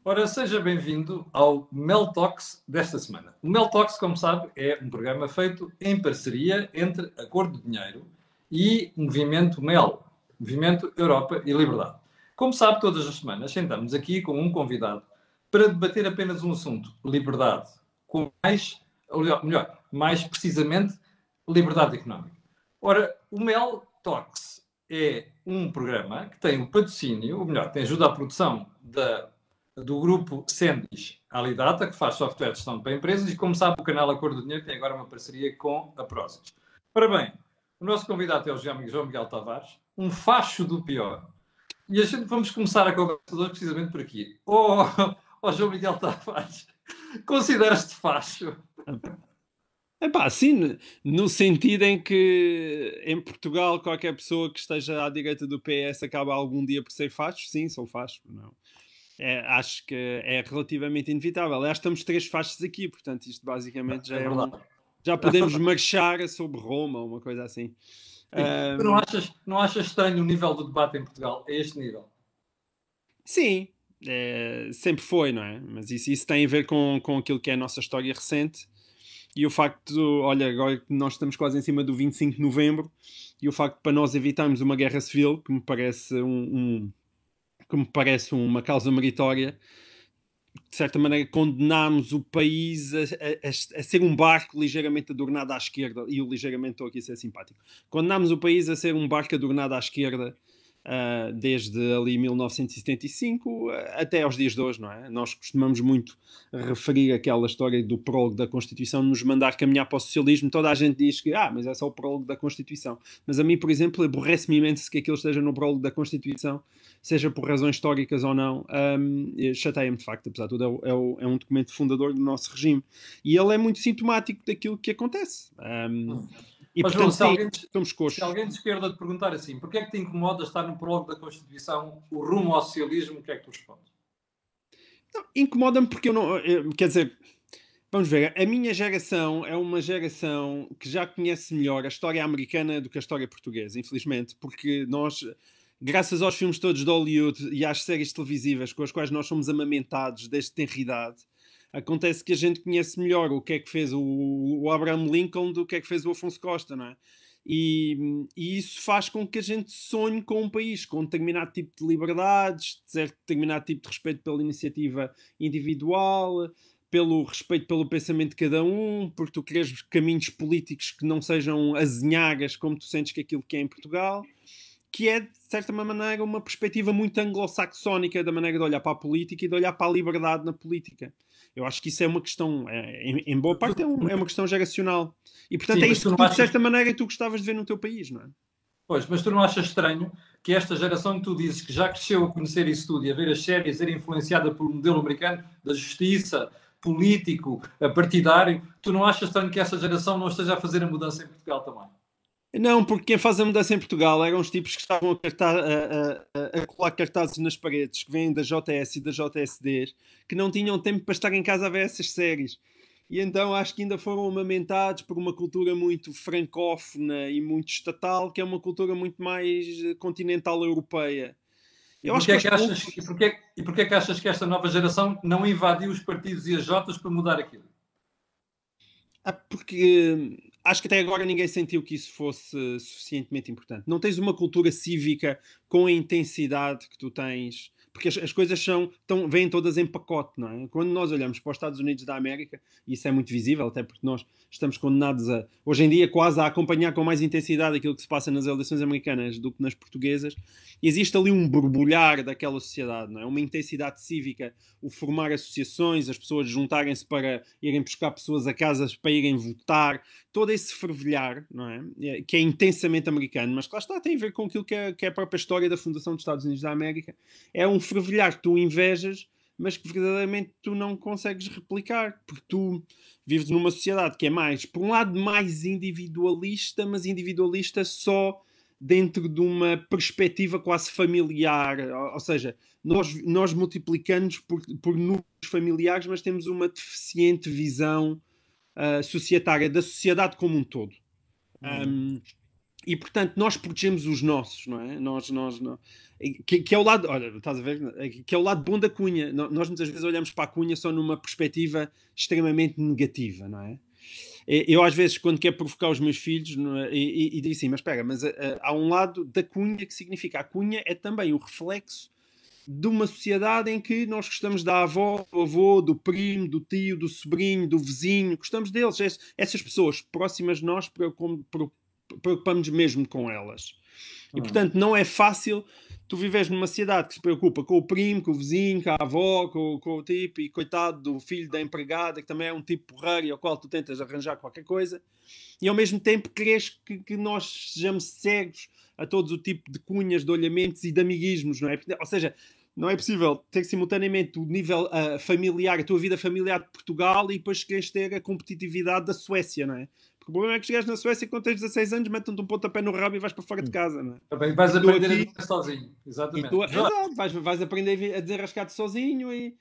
Ora, seja bem-vindo ao Mel Talks desta semana. O Mel Talks, como sabe, é um programa feito em parceria entre a Cor do Dinheiro e o Movimento MEL, Movimento Europa e Liberdade. Como sabe, todas as semanas sentamos aqui com um convidado para debater apenas um assunto, liberdade, com mais precisamente, liberdade económica. Ora, o Mel Talks é um programa que tem o patrocínio, ou melhor, tem ajuda à produção do grupo Sendis Alidata, que faz software de gestão para empresas, e como sabe, o canal A Cor do Dinheiro tem agora uma parceria com a Prozis. Ora bem, o nosso convidado é o João Miguel Tavares, um facho do pior. E a gente vamos começar a conversa hoje precisamente por aqui. João Miguel Tavares, consideras-te facho? Epá, sim, no sentido em que em Portugal qualquer pessoa que esteja à direita do PS acaba algum dia por ser facho, sim, sou facho, não. Acho que é relativamente inevitável. Aliás, estamos 3 fachos aqui, portanto isto basicamente já já podemos marchar sobre Roma, uma coisa assim. Tu não achas estranho o nível do debate em Portugal a este nível? Sim, sempre foi, não é? Mas isso tem a ver com aquilo que é a nossa história recente. E o facto, olha, agora que nós estamos quase em cima do 25 de novembro, e o facto de para nós evitarmos uma guerra civil, que me parece, que me parece uma causa meritória, de certa maneira condenámos o país a ser um barco ligeiramente adornado à esquerda, e o ligeiramente estou aqui a ser simpático, condenámos o país a ser um barco adornado à esquerda, desde ali 1975 até aos dias de hoje, não é? Nós costumamos muito referir aquela história do prólogo da Constituição nos mandar caminhar para o socialismo. Toda a gente diz que, mas é só o prólogo da Constituição. Mas a mim, por exemplo, aborrece-me imenso que aquilo esteja no prólogo da Constituição, seja por razões históricas ou não. Chateia-me de facto, apesar de tudo, é um documento fundador do nosso regime. E ele é muito sintomático daquilo que acontece. E mas, portanto, João, estamos coxos. Se alguém de esquerda te perguntar assim, porquê é que te incomoda estar no prólogo da Constituição o rumo ao socialismo, o que é que tu respondes? Incomoda-me porque eu não... Quer dizer, vamos ver, a minha geração é uma geração que já conhece melhor a história americana do que a história portuguesa, infelizmente, porque nós, graças aos filmes todos de Hollywood e às séries televisivas com as quais nós somos amamentados desde tenridade, acontece que a gente conhece melhor o que é que fez o Abraham Lincoln do que é que fez o Afonso Costa, não é? E isso faz com que a gente sonhe com um país com um determinado tipo de liberdades, determinado tipo de respeito pela iniciativa individual, pelo respeito pelo pensamento de cada um, porque tu queres caminhos políticos que não sejam azinhagas como tu sentes que aquilo que é em Portugal, que é, de certa maneira, uma perspectiva muito anglo-saxónica da maneira de olhar para a política e de olhar para a liberdade na política. Eu acho que isso é uma questão, em boa parte, é uma questão geracional. E, portanto, Sim, é isto que tu, de certa maneira, tu gostavas de ver no teu país, não é? Pois, mas tu não achas estranho que esta geração que tu dizes que já cresceu a conhecer isso tudo e a ver as séries, ser influenciada pelo modelo americano da justiça, político, partidário, tu não achas estranho que essa geração não esteja a fazer a mudança em Portugal também? Não, porque quem faz a mudança em Portugal eram os tipos que estavam a colar cartazes nas paredes, que vêm da JS e da JSD, que não tinham tempo para estar em casa a ver essas séries. E então acho que ainda foram amamentados por uma cultura muito francófona e muito estatal, que é uma cultura muito mais continental europeia. E porquê é que achas que esta nova geração não invadiu os partidos e as Jotas para mudar aquilo? Porque acho que até agora ninguém sentiu que isso fosse suficientemente importante. Não tens uma cultura cívica com a intensidade que tu tens, porque as coisas vêm todas em pacote, não é? Quando nós olhamos para os Estados Unidos da América, e isso é muito visível, até porque nós estamos condenados hoje em dia, quase a acompanhar com mais intensidade aquilo que se passa nas eleições americanas do que nas portuguesas, e existe ali um borbulhar daquela sociedade, não é? Uma intensidade cívica, o formar associações, as pessoas juntarem-se para irem buscar pessoas a casas para irem votar, todo esse fervilhar, não é? Que é intensamente americano, mas que lá está, tem a ver com aquilo que é a própria história da fundação dos Estados Unidos da América. É um fervilhar que tu invejas, mas que verdadeiramente tu não consegues replicar, porque tu vives numa sociedade que é mais, por um lado, mais individualista, mas individualista só dentro de uma perspectiva quase familiar, ou seja, nós multiplicamos por números familiares, mas temos uma deficiente visão societária da sociedade como um todo. E, portanto, nós protegemos os nossos, não é? Que é o lado, olha, estás a ver? Que é o lado bom da Cunha. Nós muitas vezes olhamos para a Cunha só numa perspectiva extremamente negativa, não é? Eu, às vezes, quando quero provocar os meus filhos, e digo assim, mas espera, mas há um lado da Cunha que significa a Cunha é também o reflexo de uma sociedade em que nós gostamos da avó, do avô, do primo, do tio, do sobrinho, do vizinho, gostamos deles. Essas pessoas próximas de nós, preocupamos mesmo com elas. E, portanto, não é fácil tu vives numa sociedade que se preocupa com o primo, com o vizinho, com a avó, com o tipo, e coitado do filho da empregada, que também é um tipo porreiro e ao qual tu tentas arranjar qualquer coisa, e ao mesmo tempo queres que nós sejamos cegos a todo o tipo de cunhas, de olhamentos e de amiguismos, não é? Ou seja, não é possível ter simultaneamente o nível familiar, a tua vida familiar de Portugal e depois queres ter a competitividade da Suécia, não é? Porque o problema é que chegas na Suécia quando tens 16 anos, metem-te um pontapé no rabo e vais para fora de casa, não é? Também vais aprender a viver sozinho, exatamente. Exato, vais aprender a desenrascar-te sozinho e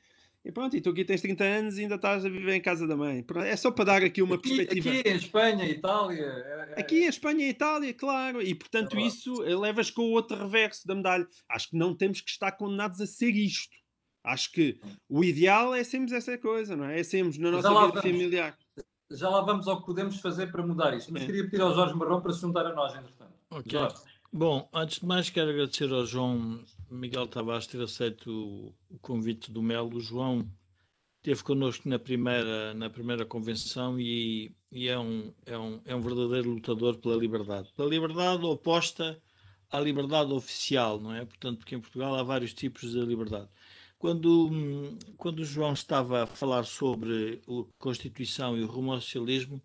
pronto, e tu aqui tens 30 anos e ainda estás a viver em casa da mãe. Pronto, é só para dar aqui uma perspectiva. Aqui em Espanha, Itália... Aqui em Espanha e Itália, claro, e portanto isso levas com o outro reverso da medalha. Acho que não temos que estar condenados a ser isto. Acho que o ideal é sermos essa coisa, não é? É sermos na nossa vida familiar. Já lá vamos ao que podemos fazer para mudar isto. Mas queria pedir ao Jorge Marrão para se juntar a nós, entretanto. Ok. Bom, antes de mais quero agradecer ao João Miguel Tavares ter aceito o convite do Melo. O João esteve connosco na primeira convenção e é um verdadeiro lutador pela liberdade. Pela liberdade oposta à liberdade oficial, não é? Portanto, porque em Portugal há vários tipos de liberdade. Quando o João estava a falar sobre a Constituição e o rumo ao socialismo,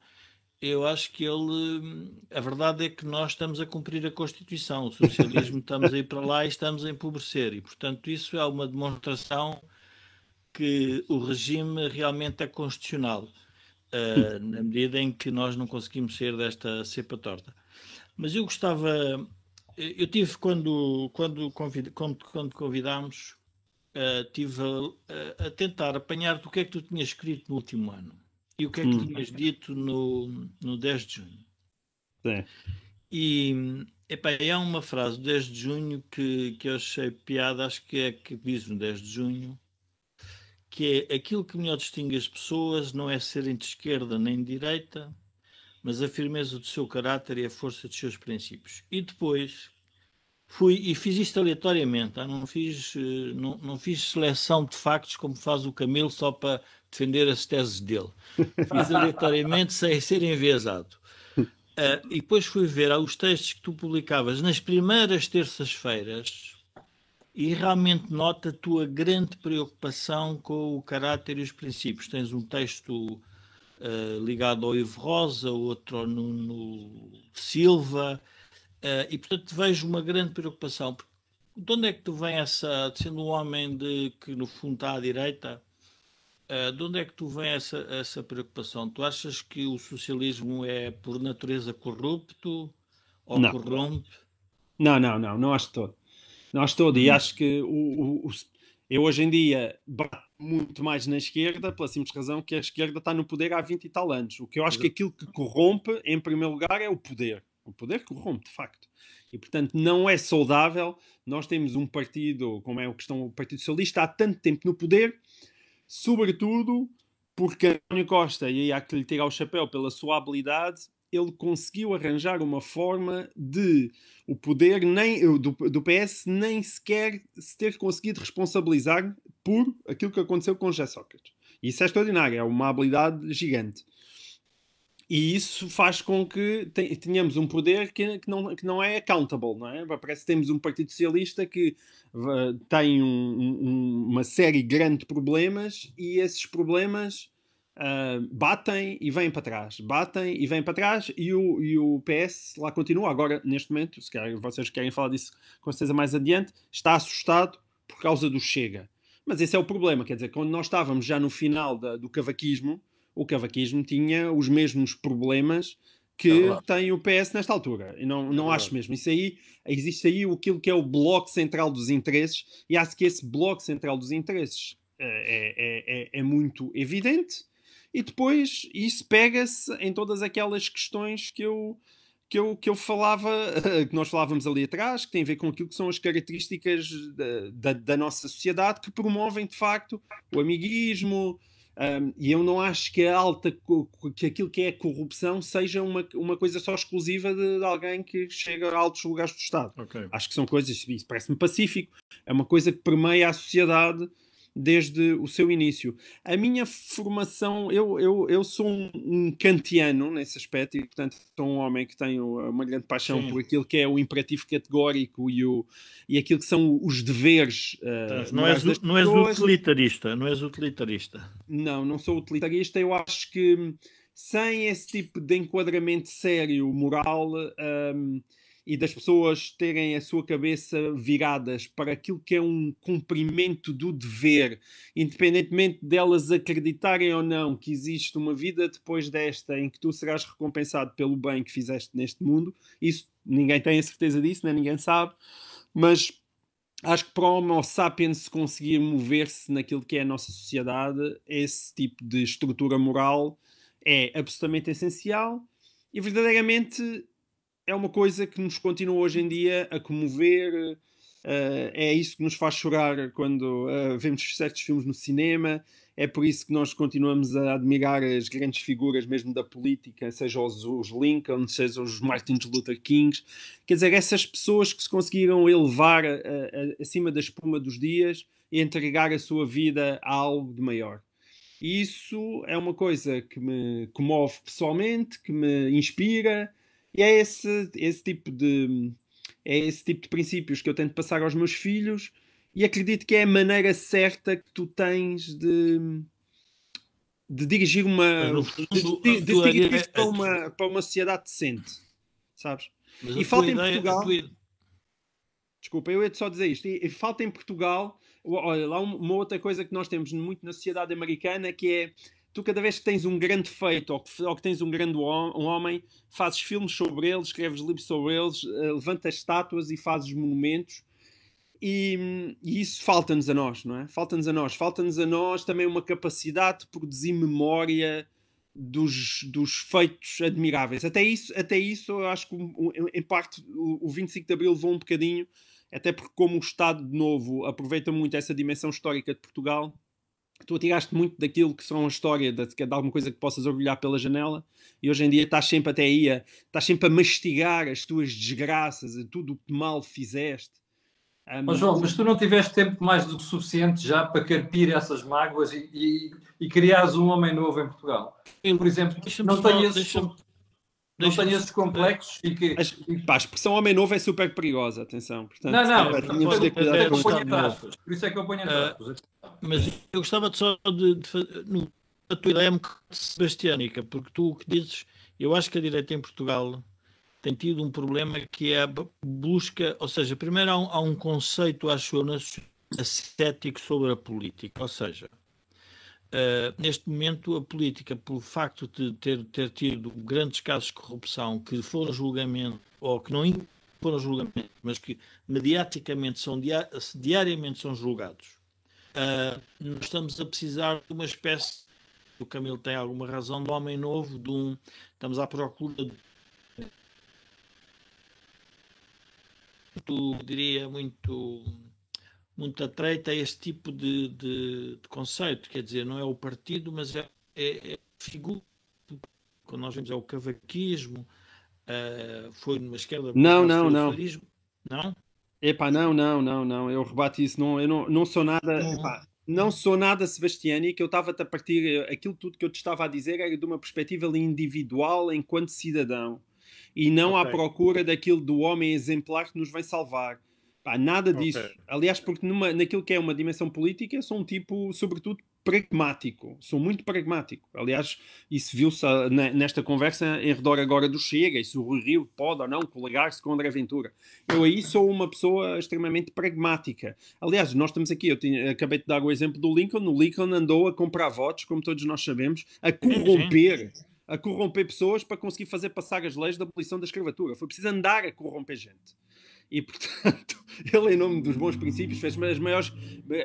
eu acho que a verdade é que nós estamos a cumprir a Constituição. O socialismo estamos a ir para lá e estamos a empobrecer. E, portanto, isso é uma demonstração que o regime realmente é constitucional, na medida em que nós não conseguimos sair desta cepa torta. Mas eu tive quando convidámos, estive a tentar apanhar do que é que tu tinhas escrito no último ano e o que é que tinhas dito no 10 de junho. Sim. E há uma frase do 10 de junho que eu achei piada, acho que é que diz no 10 de junho, que é: aquilo que melhor distingue as pessoas não é serem de esquerda nem de direita, mas a firmeza do seu caráter e a força dos seus princípios. E depois fui e fiz isto aleatoriamente, não fiz seleção de factos como faz o Camilo só para defender as teses dele. Fiz aleatoriamente sem ser enviesado. E depois fui ver os textos que tu publicavas nas primeiras terças-feiras e realmente noto a tua grande preocupação com o caráter e os princípios. Tens um texto ligado ao Ivo Rosa, outro ao Nuno Silva, e portanto vejo uma grande preocupação. De onde é que tu vem sendo um homem que no fundo está à direita, de onde é que tu vem essa preocupação? Tu achas que o socialismo é por natureza corrupto ou não. corrompe? Não acho todo. Não acho todo. E acho que eu hoje em dia bato muito mais na esquerda, pela simples razão que a esquerda está no poder há 20 e tal anos. O que eu acho que aquilo que corrompe, em primeiro lugar, é o poder. O poder corrompe, de facto. E, portanto, não é saudável. Nós temos um partido, como é o Partido Socialista, há tanto tempo no poder, sobretudo porque António Costa, e aí há que lhe tirar o chapéu pela sua habilidade, ele conseguiu arranjar uma forma de o poder do PS nem sequer se ter conseguido responsabilizar por aquilo que aconteceu com José Sócrates. Isso é extraordinário, é uma habilidade gigante. E isso faz com que tenhamos um poder que não é accountable, não é? Parece que temos um Partido Socialista que tem uma série grande de problemas e esses problemas batem e vêm para trás. Batem e vêm para trás e o PS lá continua. Agora, neste momento, se calhar vocês querem falar disso com certeza mais adiante, está assustado por causa do Chega. Mas esse é o problema, quer dizer, quando nós estávamos já no final do cavaquismo, o cavaquismo tinha os mesmos problemas que tem o PS nesta altura. E não acho mesmo. Existe aí aquilo que é o bloco central dos interesses, e acho que esse bloco central dos interesses é muito evidente, e depois isso pega-se em todas aquelas questões que que eu falava, que nós falávamos ali atrás, que tem a ver com aquilo que são as características da nossa sociedade que promovem, de facto, o amiguismo. E eu não acho que que aquilo que é a corrupção seja uma coisa só exclusiva de alguém que chega a altos lugares do Estado. Okay. Acho que são coisas, isso parece-me pacífico, é uma coisa que permeia a sociedade desde o seu início. A minha formação, eu sou um kantiano nesse aspecto e, portanto, sou um homem que tem uma grande paixão por aquilo que é o imperativo categórico e aquilo que são os deveres. Não és utilitarista, não és utilitarista. Não sou utilitarista. Eu acho que sem esse tipo de enquadramento sério, moral, e das pessoas terem a sua cabeça viradas para aquilo que é um cumprimento do dever, independentemente delas acreditarem ou não que existe uma vida depois desta em que tu serás recompensado pelo bem que fizeste neste mundo. Isso ninguém tem a certeza disso, né? Ninguém sabe, mas acho que para o Homo sapiens conseguir mover-se naquilo que é a nossa sociedade, esse tipo de estrutura moral é absolutamente essencial e verdadeiramente é uma coisa que nos continua hoje em dia a comover. É isso que nos faz chorar quando vemos certos filmes no cinema. É por isso que nós continuamos a admirar as grandes figuras mesmo da política, seja os Lincoln, seja os Martin Luther Kings. Quer dizer, essas pessoas que se conseguiram elevar acima da espuma dos dias e entregar a sua vida a algo de maior. E isso é uma coisa que me comove pessoalmente, que me inspira. E é esse tipo de princípios que eu tento passar aos meus filhos e acredito que é a maneira certa que tu tens de dirigir para uma sociedade decente, sabes? Mas e falta em Portugal... Desculpa, eu ia-te só dizer isto. E falta em Portugal... Olha, lá uma outra coisa que nós temos muito na sociedade americana que é tu cada vez que tens um grande feito ou que tens um grande homem, fazes filmes sobre eles, escreves livros sobre eles, levantas estátuas e fazes monumentos e isso falta-nos a nós, não é? Falta-nos a nós também uma capacidade de produzir memória dos feitos admiráveis. Até isso eu acho que em parte o 25 de Abril levou um bocadinho, até porque como o Estado de Novo aproveita muito essa dimensão histórica de Portugal, tu atiraste muito daquilo que são a história de alguma coisa que possas orgulhar pela janela e hoje em dia estás sempre até aí estás sempre a mastigar as tuas desgraças, tudo o que mal fizeste. Mas João, mas tu não tiveste tempo mais do que suficiente já para carpir essas mágoas e criares um homem novo em Portugal? Por exemplo, não tenho esses complexos e que... a expressão homem novo é super perigosa, atenção. Portanto, por isso é que eu ponho entre aspas. Mas eu gostava só de a tua ideia é um bocado sebastiânica, porque tu o que dizes, eu acho que a direita em Portugal tem tido um problema que é a busca, ou seja, primeiro há um conceito, acho eu, ascético sobre a política, ou seja, neste momento a política, pelo facto de ter tido grandes casos de corrupção que foram julgamento, ou que não foram julgamento, mas que mediaticamente diariamente são julgados, nós estamos a precisar de uma espécie, o Camilo tem alguma razão, de um homem novo, estamos à procura de diria muito atreita a este tipo de conceito, quer dizer, não é o partido, mas é figura, quando nós vemos é o cavaquismo, foi numa esquerda... Não. Não? Epá, não, eu rebato isso, eu não sou nada... Epá, não sou nada sebastiânico, eu estava-te a partir... Aquilo tudo que eu te estava a dizer era de uma perspectiva individual enquanto cidadão. E não à procura daquilo do homem exemplar que nos vai salvar. Pá, nada disso. Aliás, porque naquilo que é uma dimensão política, eu sou um tipo, sobretudo, pragmático. Sou muito pragmático. Aliás, isso viu-se nesta conversa em redor agora do Chega, e se o Rui Rio pode ou não coligar-se com André Ventura. Eu aí sou uma pessoa extremamente pragmática. Aliás, nós estamos aqui, acabei de dar o exemplo do Lincoln. O Lincoln andou a comprar votos, como todos nós sabemos, a corromper pessoas para conseguir fazer passar as leis da abolição da escravatura. Foi preciso andar a corromper gente. e, portanto, ele, em nome dos bons princípios, fez as maiores...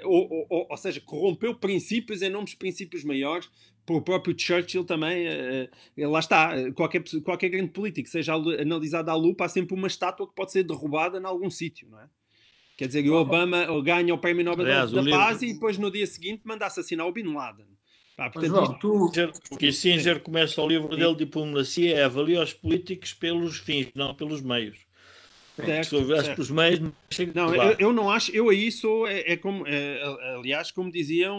Ou seja, corrompeu princípios em nome dos princípios maiores. Por o próprio Churchill também, lá está, qualquer grande político, seja analisado à lupa, há sempre uma estátua que pode ser derrubada em algum sítio, não é? Quer dizer, o Obama ganha o Prémio Nobel da Paz e depois no dia seguinte manda assassinar o Bin Laden. João, o Kissinger começa o livro dele de diplomacia, avalia os políticos pelos fins, não pelos meios. Se houvesse pelos meios, não chega. Não, eu não acho, eu aí sou, aliás, como dizia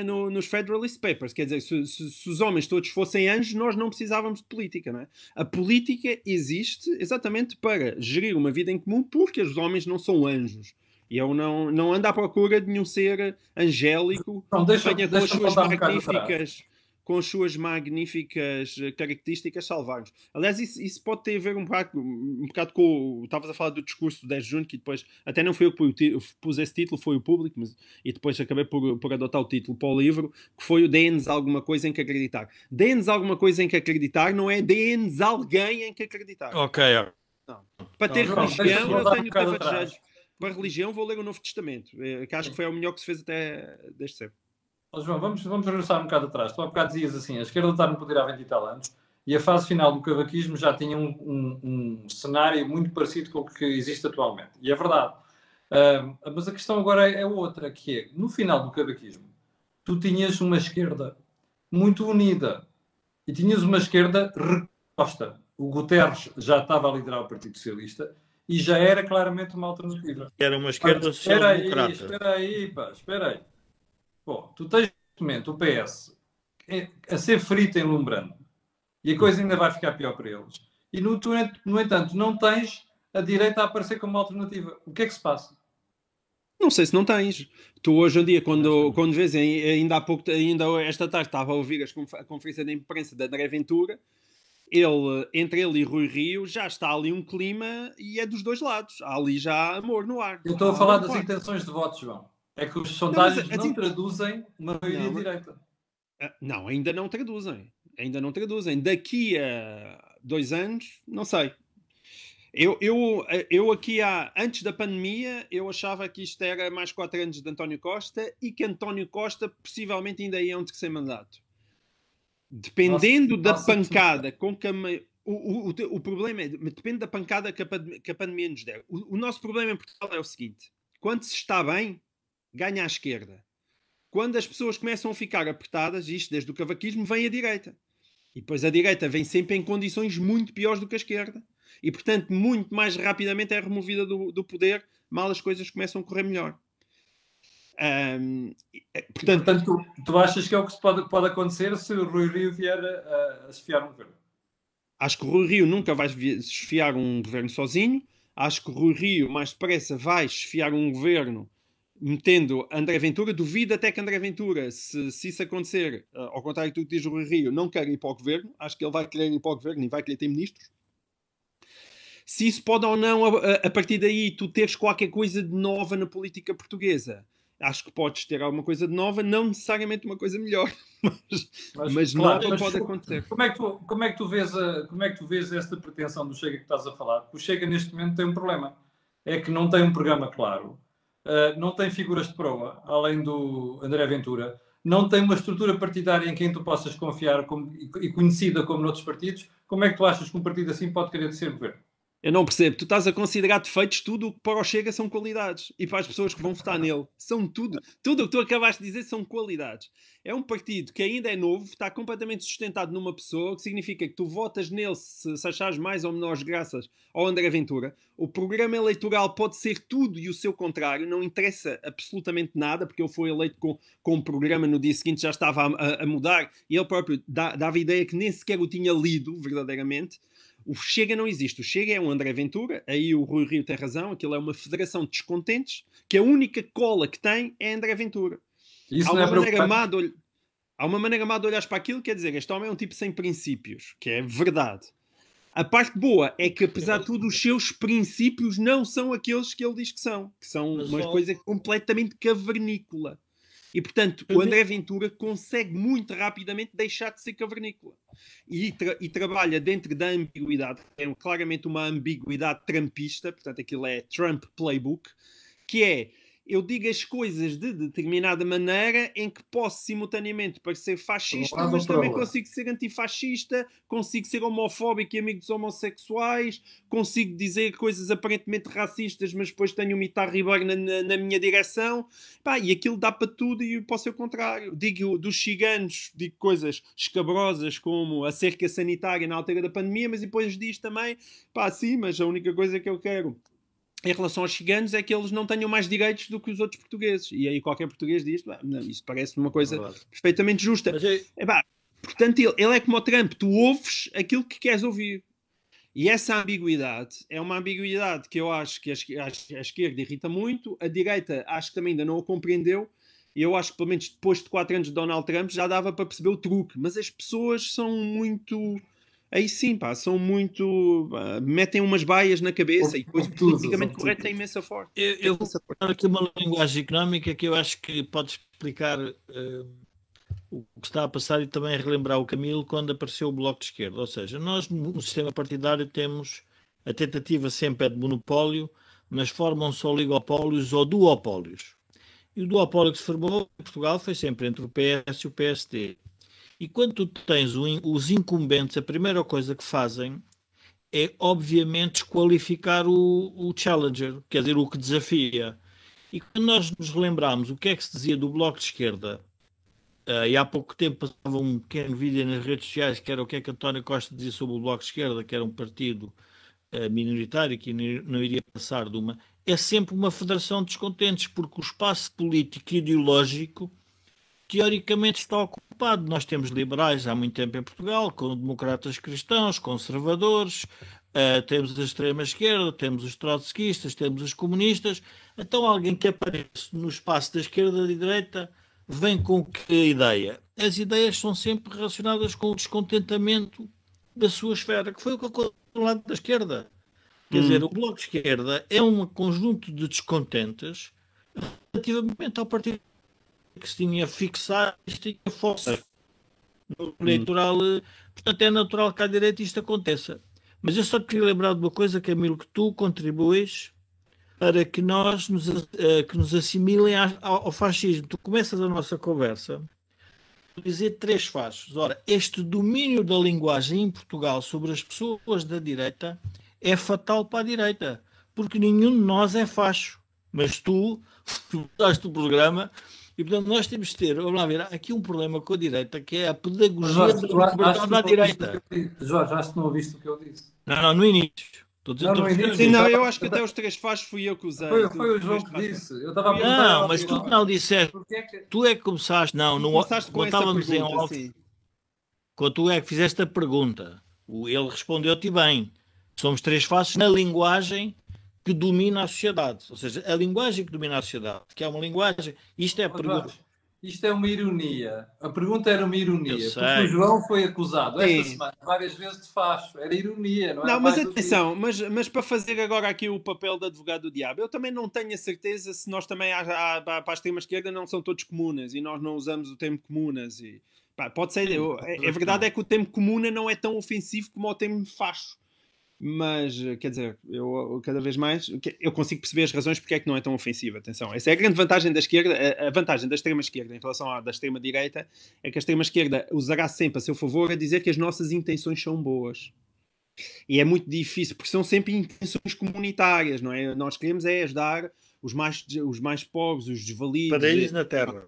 nos Federalist Papers, quer dizer, se os homens todos fossem anjos, nós não precisávamos de política, não é? A política existe exatamente para gerir uma vida em comum, porque os homens não são anjos. E eu não ando à procura de nenhum ser angélico que venha com as suas magníficas características salvar-nos. Aliás, isso pode ter a ver um bocado com... Estavas a falar do discurso do 10 de junho, que depois... Até não fui eu que pus esse título, foi o público, e depois acabei por adotar o título para o livro, que foi o Deem-nos alguma coisa em que acreditar. Deem-nos alguma coisa em que acreditar não é deem-nos alguém em que acreditar. Ok. Não. Para ter religião, eu tenho tempo de jeito. Para a religião, vou ler o Novo Testamento, que acho que foi o melhor que se fez até desde sempre. João, vamos regressar um bocado atrás. Tu há bocado dizias assim, a esquerda está no poder há 20 e tal anos e a fase final do cavaquismo já tinha um cenário muito parecido com o que existe atualmente. E é verdade. Mas a questão agora é outra, que é, no final do cavaquismo, tu tinhas uma esquerda muito unida e tinhas uma esquerda recosta. O Guterres já estava a liderar o Partido Socialista e já era claramente uma alternativa. Era uma esquerda social-democrata. Espera aí. Bom, tu tens neste momento o PS a ser frito em Lumbrando e a coisa ainda vai ficar pior para eles. E, no entanto, não tens a direita a aparecer como alternativa. O que é que se passa? Não sei se não tens. Tu hoje em dia, quando vês, ainda há pouco, ainda esta tarde estava a ouvir a conferência de imprensa da André Ventura, entre ele e Rui Rio já está ali um clima e é dos dois lados. Há ali já amor no ar. Eu estou a falar das intenções de votos, João. É que os sondagens não traduzem uma maioria direita. Não, ainda não traduzem. Daqui a 2 anos, não sei. Eu aqui antes da pandemia, eu achava que isto era mais 4 anos de António Costa e que António Costa possivelmente ainda ia um terceiro mandato. Dependendo da pancada com que o problema é, depende da pancada que a pandemia nos der. O nosso problema em Portugal é o seguinte: quando se está bem, ganha a esquerda. Quando as pessoas começam a ficar apertadas, isto desde o cavaquismo, vem a direita. E depois a direita vem sempre em condições muito piores do que a esquerda. E, portanto, muito mais rapidamente é removida do poder, mal as coisas começam a correr melhor. Portanto, tu achas que é o que pode acontecer se o Rui Rio vier a esfiar um governo? Acho que o Rui Rio nunca vai esfiar um governo sozinho. Acho que o Rui Rio, mais depressa, vai esfiar um governo metendo André Ventura. Duvido até que André Ventura, se isso acontecer, ao contrário do que diz o Rui Rio, não quer ir para o governo. Acho que ele vai querer ir para o governo e vai querer ter ministros. Se isso pode ou não, a partir daí, tu teres qualquer coisa de nova na política portuguesa. Acho que podes ter alguma coisa de nova, não necessariamente uma coisa melhor, mas claro, nova pode acontecer. Como é que tu vês esta pretensão do Chega que estás a falar? O Chega neste momento tem um problema. É que não tem um programa claro, não tem figuras de proa, além do André Ventura, não tem uma estrutura partidária em quem tu possas confiar e conhecida como noutros partidos. Como é que tu achas que um partido assim pode querer ser governo? Eu não percebo. Tu estás a considerar defeitos tudo o que para o Chega são qualidades. E para as pessoas que vão votar nele. São tudo. Tudo o que tu acabaste de dizer são qualidades. É um partido que ainda é novo, está completamente sustentado numa pessoa, o que significa que tu votas nele se achares mais ou menores graças ao André Ventura. O programa eleitoral pode ser tudo e o seu contrário. Não interessa absolutamente nada, porque ele foi eleito com um programa no dia seguinte, já estava a mudar. E ele próprio dava a ideia que nem sequer o tinha lido, verdadeiramente. O Chega não existe. O Chega é um André Ventura, aí o Rui Rio tem razão, aquilo é uma federação de descontentes, que a única cola que tem é André Ventura. Há uma maneira má de olhar para aquilo, quer dizer, este homem é um tipo sem princípios, que é verdade. A parte boa é que, apesar de tudo, os seus princípios não são aqueles que ele diz que são uma coisa completamente cavernícola. E, portanto, o André Ventura consegue muito rapidamente deixar de ser cavernícola. E trabalha dentro da ambiguidade, é claramente uma ambiguidade trumpista, portanto, aquilo é Trump Playbook, que é, eu digo as coisas de determinada maneira em que posso simultaneamente parecer fascista, mas também consigo ser antifascista, consigo ser homofóbico e amigo dos homossexuais, consigo dizer coisas aparentemente racistas, mas depois tenho um Mitar Ribeiro na minha direção. Pá, e aquilo dá para tudo e posso ser o contrário. Digo dos ciganos, digo coisas escabrosas como a cerca sanitária na altura da pandemia, mas depois diz também, pá, sim, mas a única coisa que eu quero em relação aos ciganos é que eles não tenham mais direitos do que os outros portugueses. E aí qualquer português diz, não, isso parece uma coisa perfeitamente justa. Portanto, ele é como o Trump, tu ouves aquilo que queres ouvir. E essa ambiguidade é uma ambiguidade que eu acho que a esquerda irrita muito, a direita acho que também ainda não a compreendeu, e eu acho que pelo menos depois de 4 anos de Donald Trump já dava para perceber o truque, mas as pessoas são muito... Aí sim, pá, são muito... metem umas baias na cabeça e depois o politicamente correto é imensa forte. Eu vou dar aqui uma linguagem económica que eu acho que pode explicar o que está a passar e também relembrar o Camilo quando apareceu o Bloco de Esquerda. Ou seja, nós no sistema partidário temos a tentativa sempre é de monopólio, mas formam-se oligopólios ou duopólios. E o duopólio que se formou em Portugal foi sempre entre o PS e o PSD. E quando tu tens os incumbentes, a primeira coisa que fazem é, obviamente, desqualificar o challenger, quer dizer, o que desafia. E quando nós nos relembramos o que é que se dizia do Bloco de Esquerda, e há pouco tempo passava um pequeno vídeo nas redes sociais que era o que é que António Costa dizia sobre o Bloco de Esquerda, que era um partido minoritário, que não iria passar de uma... É sempre uma federação de descontentes, porque o espaço político e ideológico teoricamente está ocupado. Nós temos liberais há muito tempo em Portugal, com democratas cristãos, conservadores, temos a extrema-esquerda, temos os trotskistas, temos os comunistas. Então alguém que aparece no espaço da esquerda e da direita vem com que ideia? As ideias são sempre relacionadas com o descontentamento da sua esfera, que foi o que aconteceu do lado da esquerda. Quer dizer, o Bloco de Esquerda é um conjunto de descontentes relativamente ao partido que se tinha fixado e tinha força no eleitoral. Portanto, é natural que à direita isto aconteça. Mas eu só queria lembrar de uma coisa, Camilo, que tu contribuis para que que nos assimilem ao fascismo. Tu começas a nossa conversa a dizer 3 fachos. Ora, este domínio da linguagem em Portugal sobre as pessoas da direita é fatal para a direita, porque nenhum de nós é facho. Mas tu estás no programa e, portanto, nós temos de ter, vamos lá ver, há aqui um problema com a direita, que é a pedagogia da liberdade da direita. Jorge, acho que não ouviste o que eu disse. Não, no início. Não, eu acho que até os 3 fachos fui eu que usei. Foi o João que disse. Eu estava a perguntar. Não, mas tu não disseste. Tu é que começaste. Não, quando estávamos em off. Quando tu é que fizeste a pergunta, ele respondeu-te bem. Somos 3 fachos na linguagem que domina a sociedade. Ou seja, a linguagem que domina a sociedade, que é uma linguagem... Isto é a pergunta... Isto é uma ironia. A pergunta era uma ironia. Porque o João foi acusado esta semana várias vezes de facho. Era ironia, não é? Não, mas atenção, mas para fazer agora aqui o papel de advogado do diabo, eu também não tenho a certeza se nós também, para a extrema-esquerda, não são todos comunas e nós não usamos o termo comunas. E, pá, pode ser... A verdade é que o termo comuna não é tão ofensivo como o termo facho. Mas, quer dizer, eu cada vez mais eu consigo perceber as razões porque é que não é tão ofensivo. Atenção, essa é a grande vantagem da esquerda. A vantagem da extrema-esquerda em relação à da extrema-direita é que a extrema-esquerda usará sempre a seu favor a dizer que as nossas intenções são boas. E é muito difícil, porque são sempre intenções comunitárias, não é? Nós queremos ajudar os mais pobres, os desvalidos. Paraíso na Terra.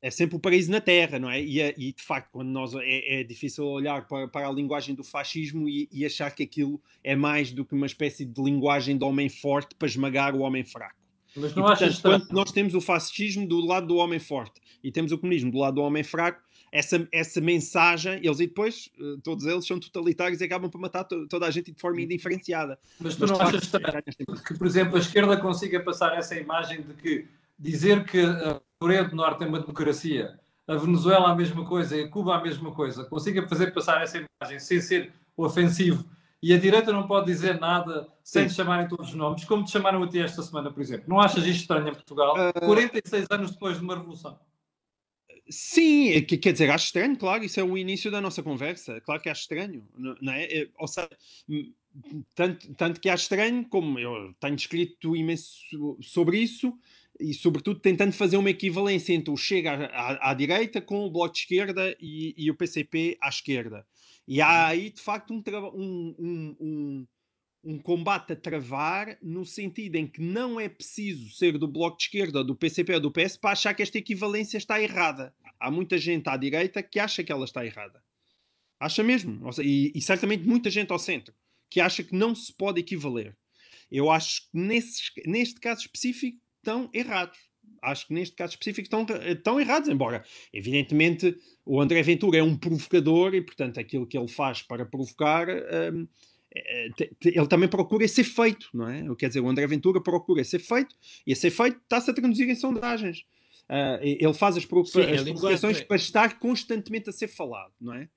É sempre o paraíso na Terra, não é? E de facto, quando nós é difícil olhar para a linguagem do fascismo e achar que aquilo é mais do que uma espécie de linguagem do homem forte para esmagar o homem fraco. Mas não achas quando nós temos o fascismo do lado do homem forte e temos o comunismo do lado do homem fraco, essa mensagem, e depois, todos eles são totalitários e acabam por matar toda a gente de forma indiferenciada. Mas tu não achas que, por exemplo, a esquerda consiga passar essa imagem de que dizer que a Coreia do Norte é uma democracia, a Venezuela a mesma coisa e a Cuba a mesma coisa, consiga fazer passar essa imagem sem ser ofensivo, e a direita não pode dizer nada sem te chamarem todos os nomes, como te chamaram a ti esta semana, por exemplo. Não achas isto estranho em Portugal, 46 anos depois de uma revolução? Sim, quer dizer, acho estranho, claro, isso é o início da nossa conversa. Claro que acho estranho, não é? Ou seja, tanto que acho estranho, como eu tenho escrito imenso sobre isso, e sobretudo tentando fazer uma equivalência entre o Chega à direita com o Bloco de Esquerda e o PCP à esquerda. E há aí, de facto, um combate a travar no sentido em que não é preciso ser do Bloco de Esquerda, ou do PCP ou do PS para achar que esta equivalência está errada. Há muita gente à direita que acha que ela está errada. Acha mesmo. E certamente muita gente ao centro que acha que não se pode equivaler. Eu acho que neste caso específico estão errados. Acho que neste caso específico estão errados, embora, evidentemente, o André Ventura é um provocador e, portanto, aquilo que ele faz para provocar... ele também procura ser feito, não é? Quer dizer, o André Ventura procura ser feito e a ser feito está-se a traduzir em sondagens. Ele faz as provocações para estar constantemente a ser falado, não é?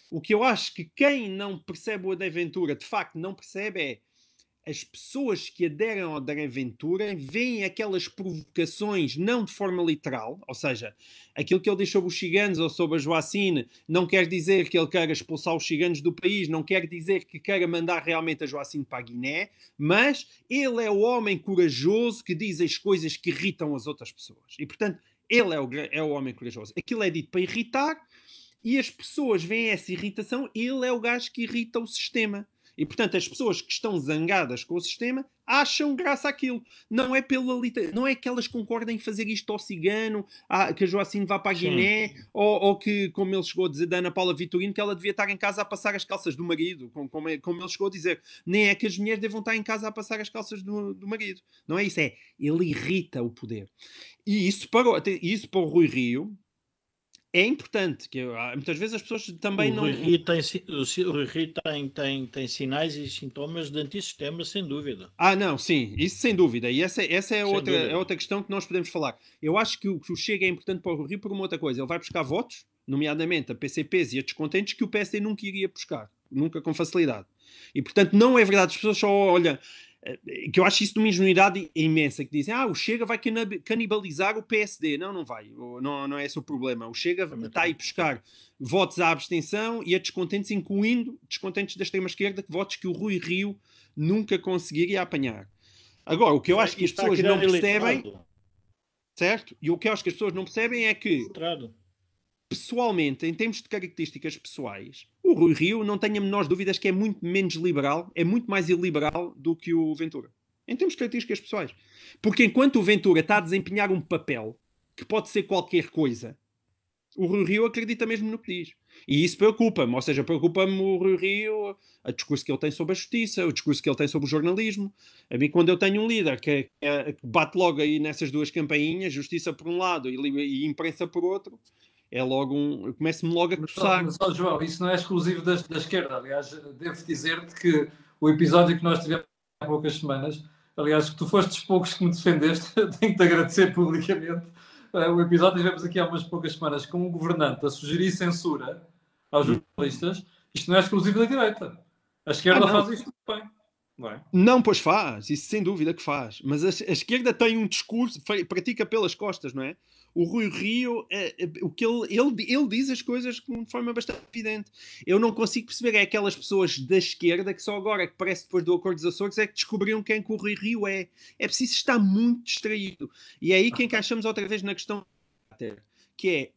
O que eu acho que quem não percebe o André Ventura de facto não percebe é as pessoas que aderem ao André Ventura veem aquelas provocações não de forma literal, ou seja, aquilo que ele diz sobre os ciganos ou sobre a Joacine não quer dizer que ele queira expulsar os ciganos do país, não quer dizer que queira mandar realmente a Joacine para a Guiné, mas ele é o homem corajoso que diz as coisas que irritam as outras pessoas. E, portanto, ele é o homem corajoso. Aquilo é dito para irritar e as pessoas veem essa irritação, ele é o gajo que irrita o sistema. E, portanto, as pessoas que estão zangadas com o sistema acham graça àquilo. Não é não é que elas concordem em fazer isto ao cigano, que a Joacine vá para a Guiné, ou que, como ele chegou a dizer da Ana Paula Vitorino, que ela devia estar em casa a passar as calças do marido, como ele chegou a dizer. Nem é que as mulheres devam estar em casa a passar as calças do marido. Não é isso, é ele irrita o poder. E isso para o Rui Rio é importante, que muitas vezes as pessoas também não... O Rui Rio tem sinais e sintomas de antissistema, sem dúvida. Não, sim, isso sem dúvida. E essa é outra questão que nós podemos falar. Eu acho que o Chega é importante para o Rui por uma outra coisa. Ele vai buscar votos, nomeadamente a PCPs e a descontentes, que o PSD nunca iria buscar. Nunca com facilidade. E, portanto, não é verdade. As pessoas só olham... que eu acho isso de uma ingenuidade imensa, que dizem, o Chega vai canibalizar o PSD. Não vai, não é esse o problema. O Chega está aí buscar votos à abstenção e a descontentes, incluindo descontentes da extrema-esquerda, votos que o Rui Rio nunca conseguiria apanhar. Agora, o que eu acho que as pessoas não percebem, certo? E o que eu acho que as pessoas não percebem é que, pessoalmente, em termos de características pessoais, o Rui Rio, não tenho a menor dúvidas que é muito menos liberal, é muito mais iliberal do que o Ventura. Em termos de características pessoais. Porque enquanto o Ventura está a desempenhar um papel que pode ser qualquer coisa, o Rui Rio acredita mesmo no que diz. E isso preocupa-me. Ou seja, preocupa-me o Rui Rio, o discurso que ele tem sobre a justiça, o discurso que ele tem sobre o jornalismo. A mim, quando eu tenho um líder que bate logo aí nessas duas campainhas, justiça por um lado e imprensa por outro, é logo eu começo-me logo a coçar. Mas, João, isso não é exclusivo da esquerda. Aliás, devo dizer-te que o episódio que nós tivemos há poucas semanas, aliás, que tu foste dos poucos que me defendeste, tenho-te agradecer publicamente. O episódio que tivemos aqui há umas poucas semanas com um governante a sugerir censura aos jornalistas. Isto não é exclusivo da direita. A esquerda faz isto bem. Não é? Não, pois faz, isso sem dúvida que faz. Mas a esquerda tem um discurso, pratica pelas costas, não é? O Rui Rio, o que ele diz as coisas de forma bastante evidente. Eu não consigo perceber, é aquelas pessoas da esquerda que só agora, que parece depois do Acordo dos Açores, é que descobriram quem que o Rui Rio é. É preciso estar muito distraído. E é aí que encaixamos outra vez na questão que é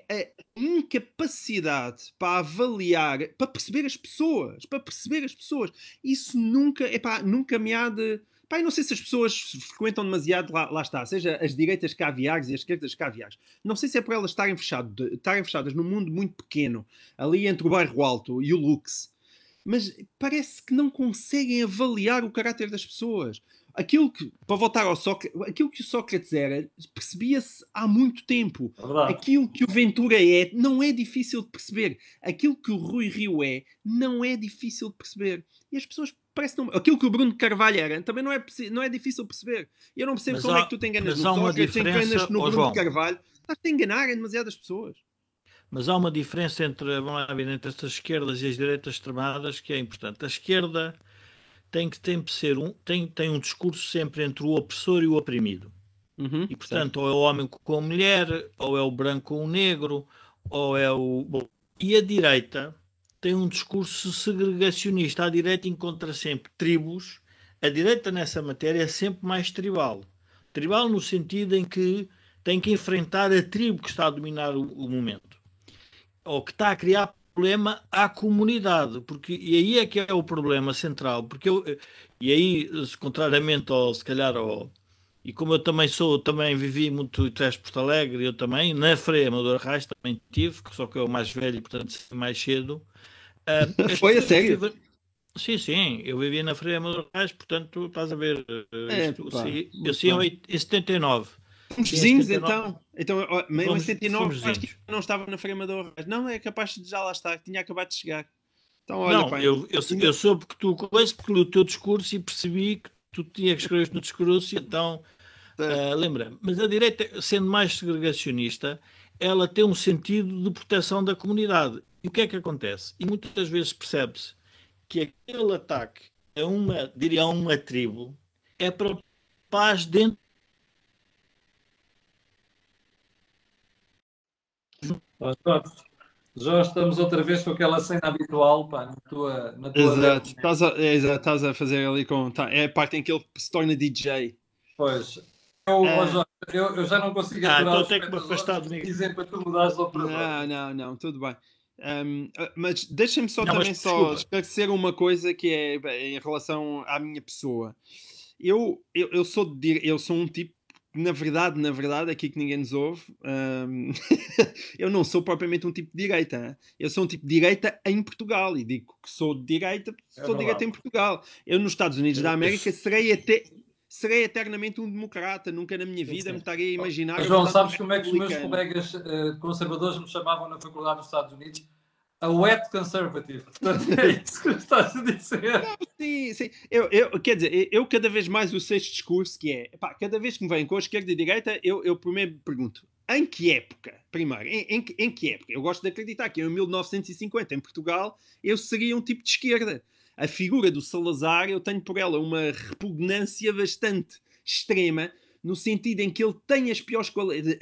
a incapacidade para avaliar, para perceber as pessoas. Isso nunca me há de... eu não sei se as pessoas frequentam demasiado, lá está, seja as direitas caviares e as esquerdas caviares. Não sei se é por elas estarem fechadas num mundo muito pequeno, ali entre o Bairro Alto e o Lux, mas parece que não conseguem avaliar o caráter das pessoas. Para voltar ao Sócrates, aquilo que o Sócrates era, percebia-se há muito tempo. Aquilo que o Ventura é, não é difícil de perceber. Aquilo que o Rui Rio é, não é difícil de perceber. E as pessoas parecem não... Aquilo que o Bruno Carvalho era, também não é difícil de perceber. Eu não percebo como é que tu te enganas no Sócrates, te enganas no Bruno Carvalho. Estás-te a enganar em demasiadas pessoas. Mas há uma diferença entre estas esquerdas e as direitas extremadas que é importante. A esquerda tem um discurso sempre entre o opressor e o oprimido. Uhum, E, portanto, ou é o homem com a mulher, ou é o branco com o negro, ou é o... Bom, e a direita tem um discurso segregacionista. A direita encontra sempre tribos. A direita nessa matéria é sempre mais tribal. Tribal no sentido em que tem que enfrentar a tribo que está a dominar o momento. Ou que está a criar problema à comunidade. Porque, e aí é que é o problema central. Porque e aí, contrariamente ao, se calhar, ao, e como eu também vivi muito em Porto Alegre, eu também, na Freia Amadora Reis também tive, só que eu mais velho, portanto, saí mais cedo. As Foi a pessoas que sério? vivem. Sim, sim, eu vivia na Freia Amadora Reis, portanto, estás a ver, isto, Epá, eu muito saí bem. em 79. Somos Sim, em vizinhos 79 então. Então, ó, mesmo em 79, fomos acho que vizinhos. eu não estava na Freira do Arraes. Não, é capaz de já lá estar, que tinha acabado de chegar. Então, olha, Não, pá, eu soube que tu conheces pelo teu discurso e percebi que tu tinha que escrever no discurso, e então lembra-me. Mas a direita, sendo mais segregacionista, ela tem um sentido de proteção da comunidade. E o que é que acontece? E muitas vezes percebe-se que aquele ataque a uma, diria, a uma tribo é para paz dentro. Já estamos outra vez com aquela cena habitual, pá, na tua exato. rede. Estás a fazer ali com. É a parte em que ele se torna DJ. Pois, ó Ah, Jorge, eu já não consigo aturar Então os tenho que me espectadores afastar que do micro. dizem para tu mudares de operador. não, tudo bem. Mas deixa-me só Não, mas também só desculpa. esclarecer uma coisa que é bem, em relação à minha pessoa. Eu sou um tipo, na verdade, aqui que ninguém nos ouve, eu não sou propriamente um tipo de direita. Hein? Eu sou um tipo de direita em Portugal e digo que sou de direita, É sou de direita verdade. em Portugal. Eu nos Estados Unidos da América serei eternamente um democrata. Nunca na minha Sim, vida me sim. estaria a Ó, imaginar a João, votar num sabes como é que os meus republicano. colegas conservadores me chamavam na faculdade dos Estados Unidos? A wet conservative. Portanto, é isso que estás a dizer. Sim, sim. Quer dizer, eu cada vez mais o sexto discurso que é, epá, cada vez que me vem com a esquerda e a direita, eu primeiro pergunto, em que época? Primeiro, em que época? Eu gosto de acreditar que em 1950, em Portugal, eu seria um tipo de esquerda. A figura do Salazar, eu tenho por ela uma repugnância bastante extrema, no sentido em que ele tem as piores qualidades,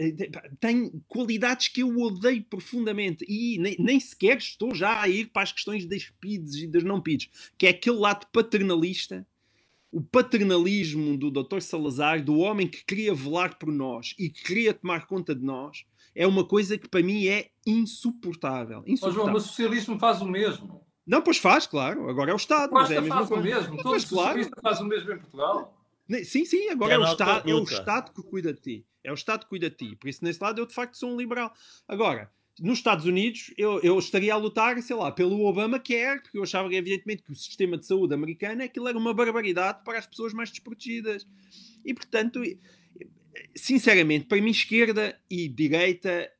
tem qualidades que eu odeio profundamente e nem sequer estou já a ir para as questões das PIDs e das não PIDs, que é aquele lado paternalista, o paternalismo do Dr. Salazar, do homem que queria velar por nós e que queria tomar conta de nós, é uma coisa que para mim é insuportável. Ó, João, Insuportável. mas o socialismo faz o mesmo. Não, pois faz, claro. Agora é o O Estado, mas é a Costa mesma faz o coisa. mesmo. Não, Todo mas claro. socialista faz o mesmo em Portugal. Sim, sim, agora É a nossa É o luta. Estado que cuida de ti. É o Estado que cuida de ti. Por isso, nesse lado, eu de facto sou um liberal. Agora, nos Estados Unidos, eu estaria a lutar, sei lá, pelo Obamacare, porque eu achava, evidentemente, que o sistema de saúde americano aquilo era uma barbaridade para as pessoas mais desprotegidas. E, portanto, sinceramente, para mim, esquerda e direita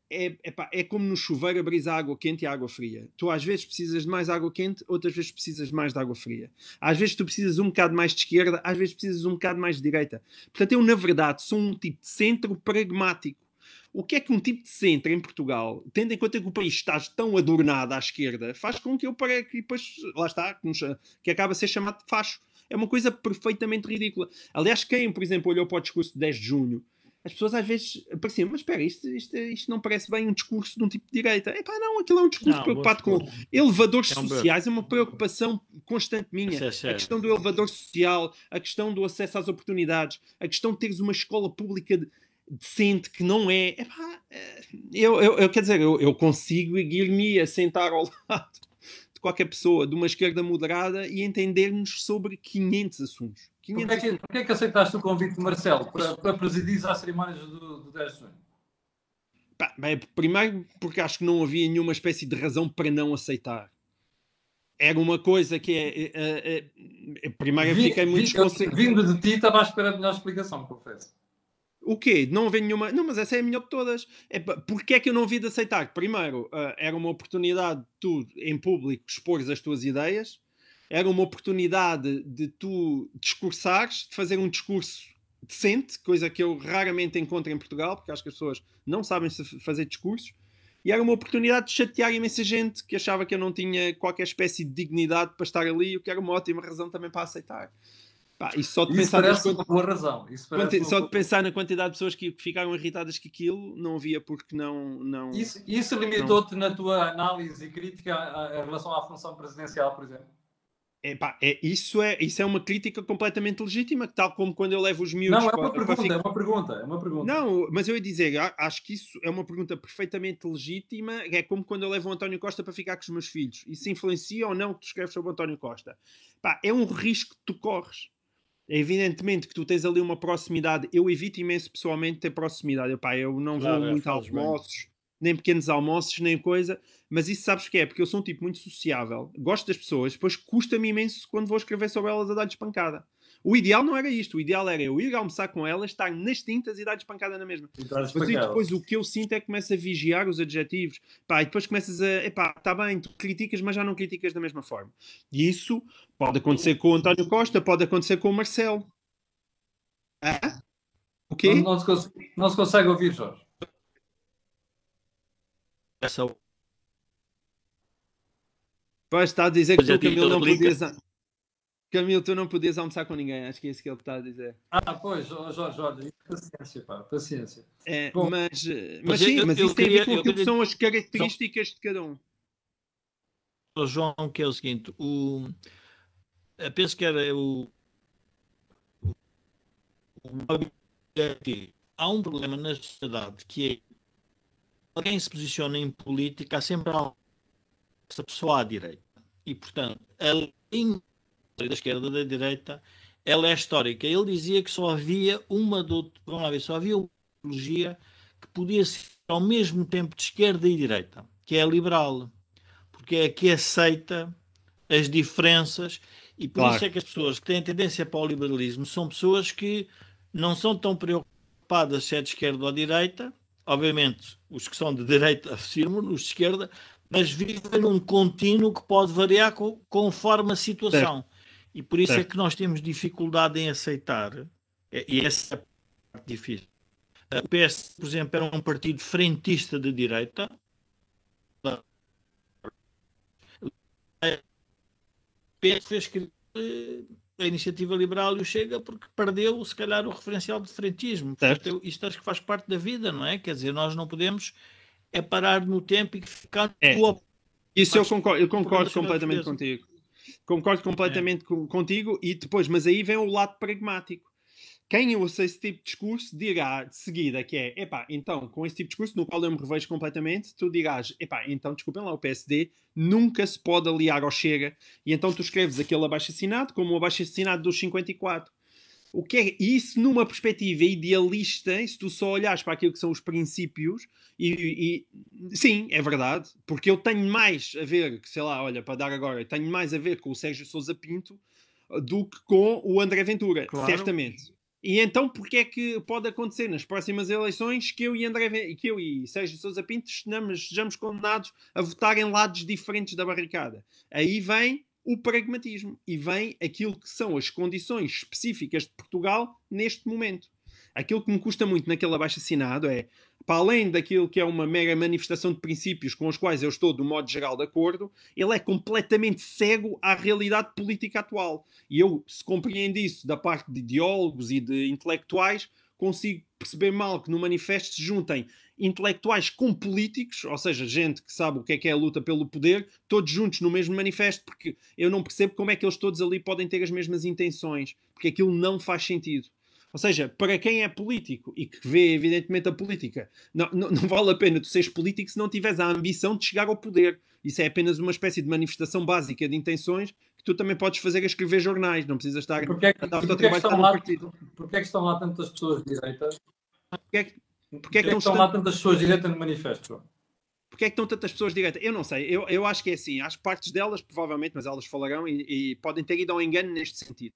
é como no chuveiro abrir a água quente e a água fria. Tu às vezes precisas de mais água quente, outras vezes precisas de mais de água fria. Às vezes tu precisas um bocado mais de esquerda, às vezes precisas um bocado mais de direita. Portanto, eu, na verdade, sou um tipo de centro pragmático. O que é que um tipo de centro em Portugal, tendo em conta que o país está tão adornado à esquerda, faz com que eu pare que depois, lá está, que acaba a ser chamado de facho. É uma coisa perfeitamente ridícula. Aliás, quem, por exemplo, olhou para o discurso de 10 de junho, as pessoas às vezes pareciam, mas espera, isto não parece bem um discurso de um tipo de direita. Epá, não, aquilo é um discurso Não, bom preocupado com discurso. elevadores É um bom. sociais, é uma preocupação constante minha. Isso é A sério. questão do elevador social, a questão do acesso às oportunidades, a questão de teres uma escola pública decente que não é. Epá, quer dizer, eu consigo ir-me a sentar ao lado de qualquer pessoa de uma esquerda moderada e entendermos sobre 500 assuntos. 500 assuntos. Porquê é que aceitaste o convite de Marcelo para presidir às cerimónias do 10 de junho? Bem, primeiro porque acho que não havia nenhuma espécie de razão para não aceitar. Era uma coisa que primeiro eu fiquei muito desconcertado. Vindo de ti, estava à espera de melhor explicação, confesso. O quê? Não havia nenhuma. Não, mas essa é a melhor de todas. Porquê é que eu não havia de aceitar? Primeiro, era uma oportunidade de tu, em público, expores as tuas ideias. Era uma oportunidade de tu discursares, de fazer um discurso decente, coisa que eu raramente encontro em Portugal, porque acho que as pessoas não sabem fazer discursos. E era uma oportunidade de chatear imensa gente que achava que eu não tinha qualquer espécie de dignidade para estar ali, o que era uma ótima razão também para aceitar. Pá, e só de Isso pensar parece uma boa razão. Isso, parece só de uma... pensar na quantidade de pessoas que ficaram irritadas com aquilo, não havia porque isso limitou-te na tua análise e crítica em relação à função presidencial, por exemplo? Epá, isso é uma crítica completamente legítima, tal como quando eu levo os miúdos Não, é uma para pergunta, ficar. é uma pergunta, é uma pergunta. Não, mas eu ia dizer, acho que isso é uma pergunta perfeitamente legítima. É como quando eu levo o António Costa para ficar com os meus filhos. Isso influencia ou não o que tu escreves sobre o António Costa? Pá, é um risco que tu corres. É evidentemente que tu tens ali uma proximidade. Eu evito imenso pessoalmente ter proximidade. Eu não vou Claro, muito a fazes bem. almoços, nem pequenos almoços, nem coisa. Mas isso sabes que é? Porque eu sou um tipo muito sociável. Gosto das pessoas. Depois custa-me imenso quando vou escrever sobre elas a dar-lhes pancada. O ideal não era isto. O ideal era eu ir almoçar com elas, estar nas tintas e dar-lhes pancada na mesma. E estás Mas e espacado. depois o que eu sinto é que começo a vigiar os adjetivos. Pá, e depois começas a... Epá, tá bem, tu criticas, mas já não criticas da mesma forma. E isso pode acontecer com o António Costa, pode acontecer com o Marcelo. Ah? O Não, quê? não se consegue ouvir, Jorge. Essa Pois está a dizer que coisa tu, a ti Camilo, não aplica. podias... Camilo, tu não podias almoçar com ninguém. Acho que é isso que ele está a dizer. Pois, Jorge, paciência, pá, paciência. É, Bom, mas sim, mas Eu isso tem a ver queria, com eu aquilo que queria são as dizer características de cada um. ao João que é o seguinte: penso que era o objetivo. Há um problema na sociedade que é alguém se posiciona em política, há sempre essa pessoa à direita. E, portanto, a linha da esquerda da direita ela é histórica. Ele dizia que só havia vamos lá ver, só havia uma ideologia que podia ser ao mesmo tempo de esquerda e direita, que é a liberal, porque é a que aceita as diferenças e por isso Claro. é que as pessoas que têm tendência para o liberalismo são pessoas que não são tão preocupadas se é de esquerda ou de direita, obviamente os que são de direita afirmam, os de esquerda, mas vivem num contínuo que pode variar conforme a Certo, situação. E por isso é certo. que nós temos dificuldade em aceitar, e essa é a parte difícil. O PS, por exemplo, era um partido frentista de direita, PS fez a Iniciativa Liberal e o Chega porque perdeu, se calhar, o referencial de frentismo. Certo. Portanto, isto acho que faz parte da vida, não é? Quer dizer, nós não podemos parar no tempo e ficar É. no Isso eu por causa concordo da sua completamente natureza. contigo. Concordo É. completamente contigo e depois, mas aí vem o lado pragmático. Quem ouça esse tipo de discurso dirá de seguida que é, epá, então, com esse tipo de discurso, no qual eu me revejo completamente, tu dirás, epá, então, desculpem lá, o PSD nunca se pode aliar ao Chega, e então tu escreves aquele abaixo-assinado como o abaixo-assinado dos 54. O que é isso numa perspectiva idealista, se tu só olhares para aquilo que são os princípios, sim, é verdade, porque eu tenho mais a ver, sei lá, olha, para dar agora, tenho mais a ver com o Sérgio Sousa Pinto do que com o André Ventura, Claro. certamente. E então, porque é que pode acontecer nas próximas eleições que que eu e Sérgio Sousa Pinto sejamos condenados a votar em lados diferentes da barricada? Aí vem o pragmatismo e vem aquilo que são as condições específicas de Portugal neste momento. Aquilo que me custa muito naquele abaixo-assinado é, para além daquilo que é uma mera manifestação de princípios com os quais eu estou, de um modo geral, de acordo, ele é completamente cego à realidade política atual. E eu, se compreendo isso da parte de ideólogos e de intelectuais, consigo perceber mal que no manifesto se juntem intelectuais com políticos, ou seja, gente que sabe o que é a luta pelo poder, todos juntos no mesmo manifesto, porque eu não percebo como é que eles todos ali podem ter as mesmas intenções, porque aquilo não faz sentido. Ou seja, para quem é político e que vê, evidentemente, a política, não vale a pena tu seres político se não tiveres a ambição de chegar ao poder. Isso é apenas uma espécie de manifestação básica de intenções que tu também podes fazer a escrever jornais. Não precisas estar a dar o teu trabalho de estar num partido. Porquê é que estão lá tantas pessoas de direita? Porquê é que Porquê é que estão lá tantas pessoas de direita no manifesto? Porquê é que estão tantas pessoas de direita? Eu não sei. Eu acho que é assim. Acho que partes delas, provavelmente, mas elas falarão e podem ter ido ao engano neste sentido.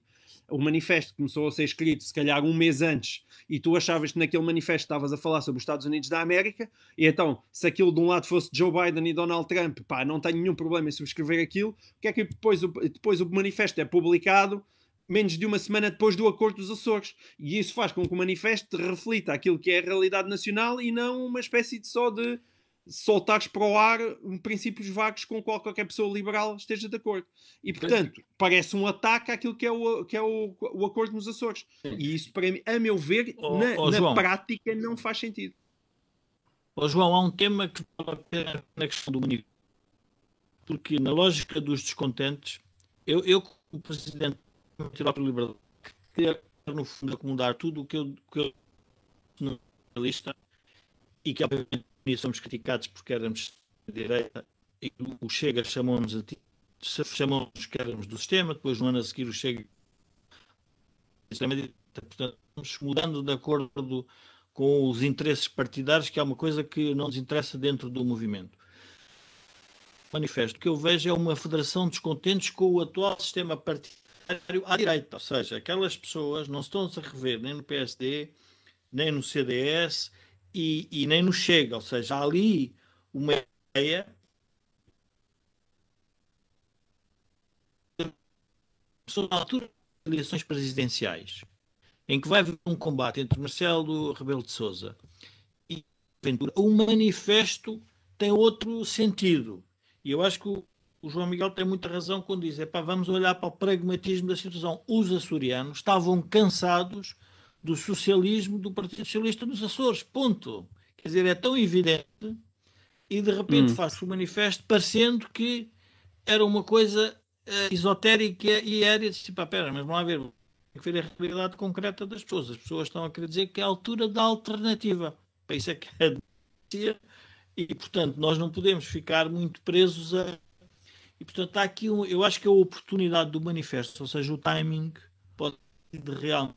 O manifesto começou a ser escrito, se calhar, um mês antes, e tu achavas que naquele manifesto estavas a falar sobre os Estados Unidos da América, e então, se aquilo de um lado fosse Joe Biden e Donald Trump, pá, não tenho nenhum problema em subscrever aquilo. O que é que depois o manifesto é publicado menos de uma semana depois do Acordo dos Açores. E isso faz com que o manifesto reflita aquilo que é a realidade nacional e não uma espécie de só de soltares para o ar princípios vagos com qualquer pessoa liberal esteja de acordo. E, portanto, parece um ataque àquilo que é o acordo nos Açores. E isso, para mim, a meu ver, na prática, não faz sentido. João, há um tema que vale a pena na questão do manifesto, porque na lógica dos descontentes, eu como presidente da Liberdade, queria, no fundo, acomodar tudo o que eu na lista, e que obviamente somos criticados porque éramos de direita, e o Chega chamou-nos que éramos do sistema, depois no ano a seguir o Chega portanto, estamos mudando de acordo com os interesses partidários, que é uma coisa que não nos interessa dentro do movimento. O manifesto que eu vejo é uma federação de descontentes com o atual sistema partidário à direita, ou seja, aquelas pessoas não estão-se a rever nem no PSD, nem no CDS e nem no Chega, ou seja, há ali uma ideia sobre a altura das eleições presidenciais, em que vai haver um combate entre Marcelo Rebelo de Sousa e Ventura. O manifesto tem outro sentido. E eu acho que o João Miguel tem muita razão quando diz: vamos olhar para o pragmatismo da situação. Os açorianos estavam cansados do socialismo do Partido Socialista nos Açores. Ponto. Quer dizer, é tão evidente, e de repente faz-se o manifesto parecendo que era uma coisa esotérica e aérea. Tipo, mas vamos lá ver, tem que ver a realidade concreta das pessoas. As pessoas estão a querer dizer que é a altura da alternativa. Para isso é que é democracia. E, portanto, nós não podemos ficar muito presos a... E, portanto, há aqui, eu acho que a oportunidade do manifesto, ou seja, o timing, pode ser realmente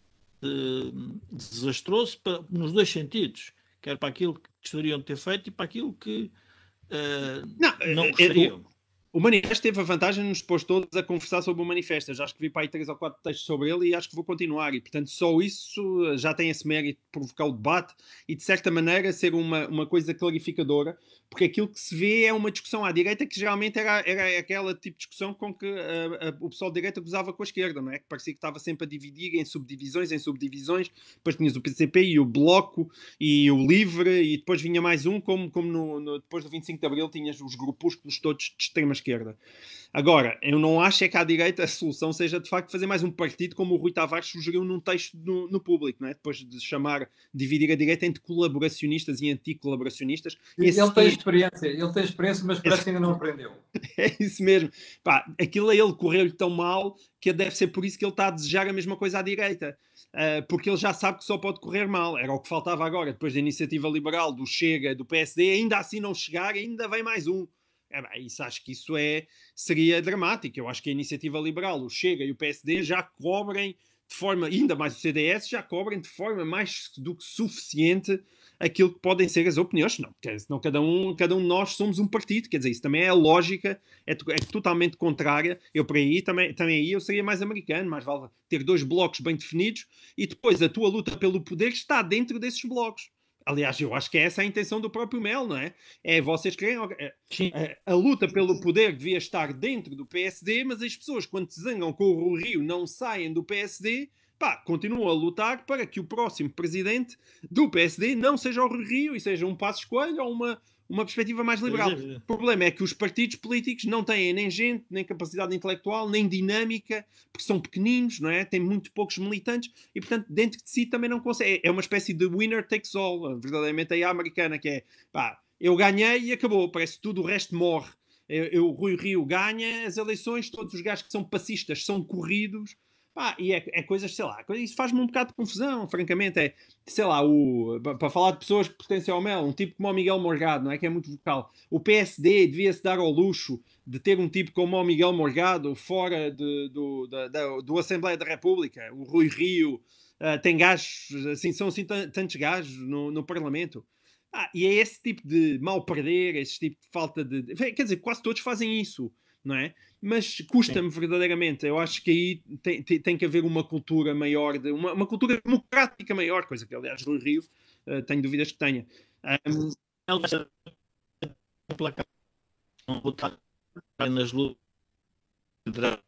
desastroso nos dois sentidos. Quer para aquilo que gostariam de ter feito e para aquilo que não gostariam. O manifesto teve a vantagem de nos pôr todos a conversar sobre o manifesto. Eu já escrevi para aí 3 ou 4 textos sobre ele e acho que vou continuar. E, portanto, só isso já tem esse mérito de provocar o debate e, de certa maneira, ser uma coisa clarificadora, porque aquilo que se vê é uma discussão à direita que geralmente era aquela tipo de discussão com que o pessoal de direita gozava com a esquerda, não é? Que parecia que estava sempre a dividir em subdivisões, depois tinhas o PCP e o Bloco e o Livre, e depois vinha mais um, como depois do 25 de Abril tinhas os grupúsculos todos de extrema esquerda. Agora, eu não acho que à direita a solução seja de facto fazer mais um partido como o Rui Tavares sugeriu num texto no Público, não é? Depois de dividir a direita entre colaboracionistas e anticolaboracionistas. Ele tem experiência, mas parece que ainda não aprendeu. É isso mesmo. Aquilo a ele correu-lhe tão mal que deve ser por isso que ele está a desejar a mesma coisa à direita. Porque ele já sabe que só pode correr mal. Era o que faltava agora, depois da iniciativa liberal, do Chega, do PSD, ainda assim não chegar, ainda vem mais um. Acho que isso seria dramático. Eu acho que a iniciativa liberal, o Chega e o PSD já cobrem de forma, ainda mais o CDS, já cobrem de forma mais do que suficiente aquilo que podem ser as opiniões. Senão cada um de nós somos um partido. Quer dizer, isso também é a lógica, é totalmente contrária. Eu por aí, também aí eu seria mais americano, mais vale ter 2 blocos bem definidos e depois a tua luta pelo poder está dentro desses blocos. Aliás, eu acho que essa é a intenção do próprio Mel, não é? Vocês querem... A luta pelo poder devia estar dentro do PSD, mas as pessoas, quando se zangam com o Rui Rio, não saem do PSD, continuam a lutar para que o próximo presidente do PSD não seja o Rui Rio e seja um Passos Coelho ou uma perspectiva mais liberal. O problema é que os partidos políticos não têm nem gente, nem capacidade intelectual, nem dinâmica, porque são pequeninos, não é? Têm muito poucos militantes e, portanto, dentro de si também não conseguem. É uma espécie de winner takes all, verdadeiramente aí a americana, que é, eu ganhei e acabou, parece que tudo o resto morre. O Rui Rio ganha as eleições, todos os gajos que são passistas são corridos. E é coisas, sei lá, isso faz-me um bocado de confusão, francamente. Sei lá, para falar de pessoas que pertencem ao Mel, um tipo como o Miguel Morgado, não é? Que é muito vocal. O PSD devia-se dar ao luxo de ter um tipo como o Miguel Morgado fora do Assembleia da República. O Rui Rio tem gajos, assim, são assim tantos gajos no Parlamento. E é esse tipo de mal perder, esse tipo de falta de... Quer dizer, quase todos fazem isso, não é? Mas custa-me verdadeiramente. Eu acho que aí tem que haver uma cultura maior, uma cultura democrática maior, coisa que, aliás, Rui Rio tenho dúvidas que tenha. Não votar nas lutas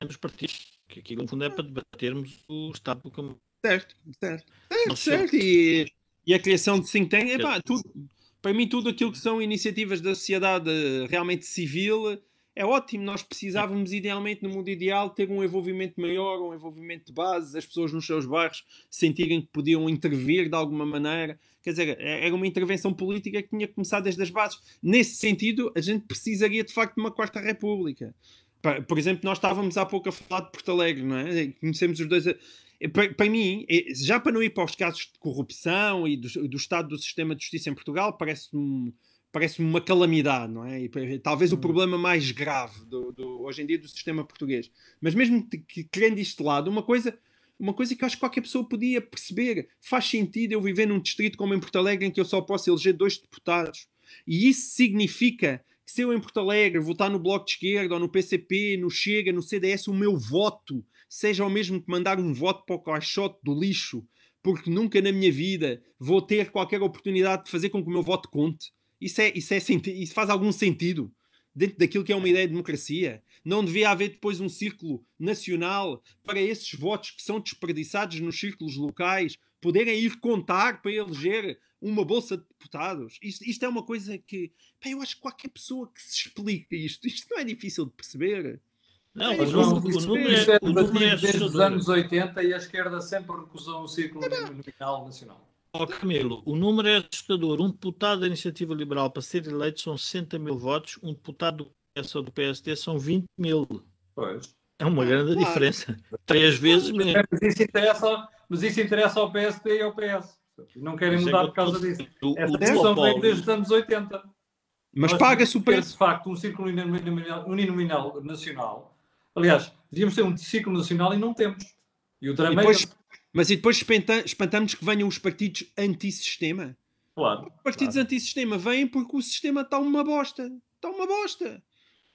dos partidos, que aquilo, no fundo, é para debatermos o Estado como... Certo. E a criação de think tank, Para mim, tudo aquilo que são iniciativas da sociedade realmente civil é ótimo. Nós precisávamos, idealmente, no mundo ideal, ter um envolvimento maior, um envolvimento de base, as pessoas nos seus bairros sentirem que podiam intervir de alguma maneira. Quer dizer, era uma intervenção política que tinha começado desde as bases. Nesse sentido, a gente precisaria, de facto, de uma Quarta República. Por exemplo, nós estávamos há pouco a falar de Porto Alegre, não é? Conhecemos os dois... Para mim, já para não ir para os casos de corrupção e do estado do sistema de justiça em Portugal, parece-me uma calamidade, não é? E, talvez o problema mais grave hoje em dia do sistema português. Mas mesmo que querendo isto de lado, uma coisa que eu acho que qualquer pessoa podia perceber, faz sentido eu viver num distrito como em Porto Alegre em que eu só posso eleger 2 deputados. E isso significa que se eu em Porto Alegre votar no Bloco de Esquerda ou no PCP, no Chega, no CDS, o meu voto seja o mesmo que mandar um voto para o caixote do lixo, porque nunca na minha vida vou ter qualquer oportunidade de fazer com que o meu voto conte. Isso faz algum sentido dentro daquilo que é uma ideia de democracia? Não devia haver depois um círculo nacional para esses votos que são desperdiçados nos círculos locais poderem ir contar para eleger uma bolsa de deputados? Isto é uma coisa que... eu acho que qualquer pessoa que se explique isto não é difícil de perceber. Não, o número é desde os anos 80 e a esquerda sempre recusou um círculo nominal nacional. Camilo, o número é assustador. Um deputado da Iniciativa Liberal para ser eleito são 60 mil votos, um deputado do PS ou do PSD são 20 mil. Pois. É uma grande diferença. 3 vezes mesmo. Mas isso interessa ao PSD e ao PS. Não querem mudar por causa disso. Essa discussão vem desde os anos 80. Mas paga-se o preço. De facto, um círculo uninominal nacional. Aliás, devíamos ter um círculo nacional e não temos. E o drama Mas e depois espantamos que venham os partidos antissistema? Claro. Os partidos antissistema vêm porque o sistema está uma bosta. Está uma bosta.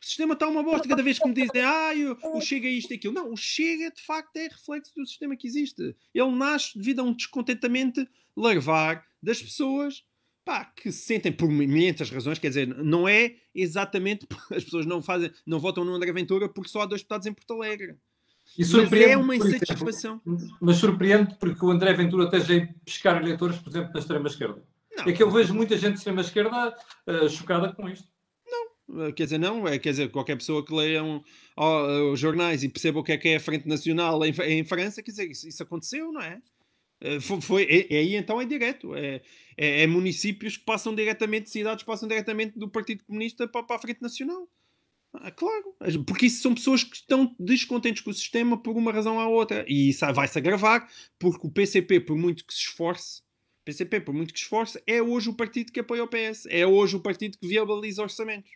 O sistema está uma bosta. Cada vez que me dizem o Chega é isto e aquilo. Não, o Chega de facto é reflexo do sistema que existe. Ele nasce devido a um descontentamento larvar das pessoas que se sentem por milhentas razões. Quer dizer, não é exatamente... As pessoas não votam no André Ventura porque só há 2 deputados em Porto Alegre. Mas é uma insatisfação. Mas surpreende porque o André Ventura esteja a pescar eleitores, por exemplo, da extrema-esquerda. É que eu vejo muita gente de extrema-esquerda chocada com isto. Quer dizer, qualquer pessoa que leia os jornais e perceba o que é a Frente Nacional em França, quer dizer, isso aconteceu, não é? Aí então é direto. É municípios que passam diretamente, cidades que passam diretamente do Partido Comunista para a Frente Nacional. Claro, porque isso são pessoas que estão descontentes com o sistema por uma razão ou outra. E isso vai-se agravar porque o PCP, por muito que se esforce, é hoje o partido que apoia o PS. É hoje o partido que viabiliza orçamentos.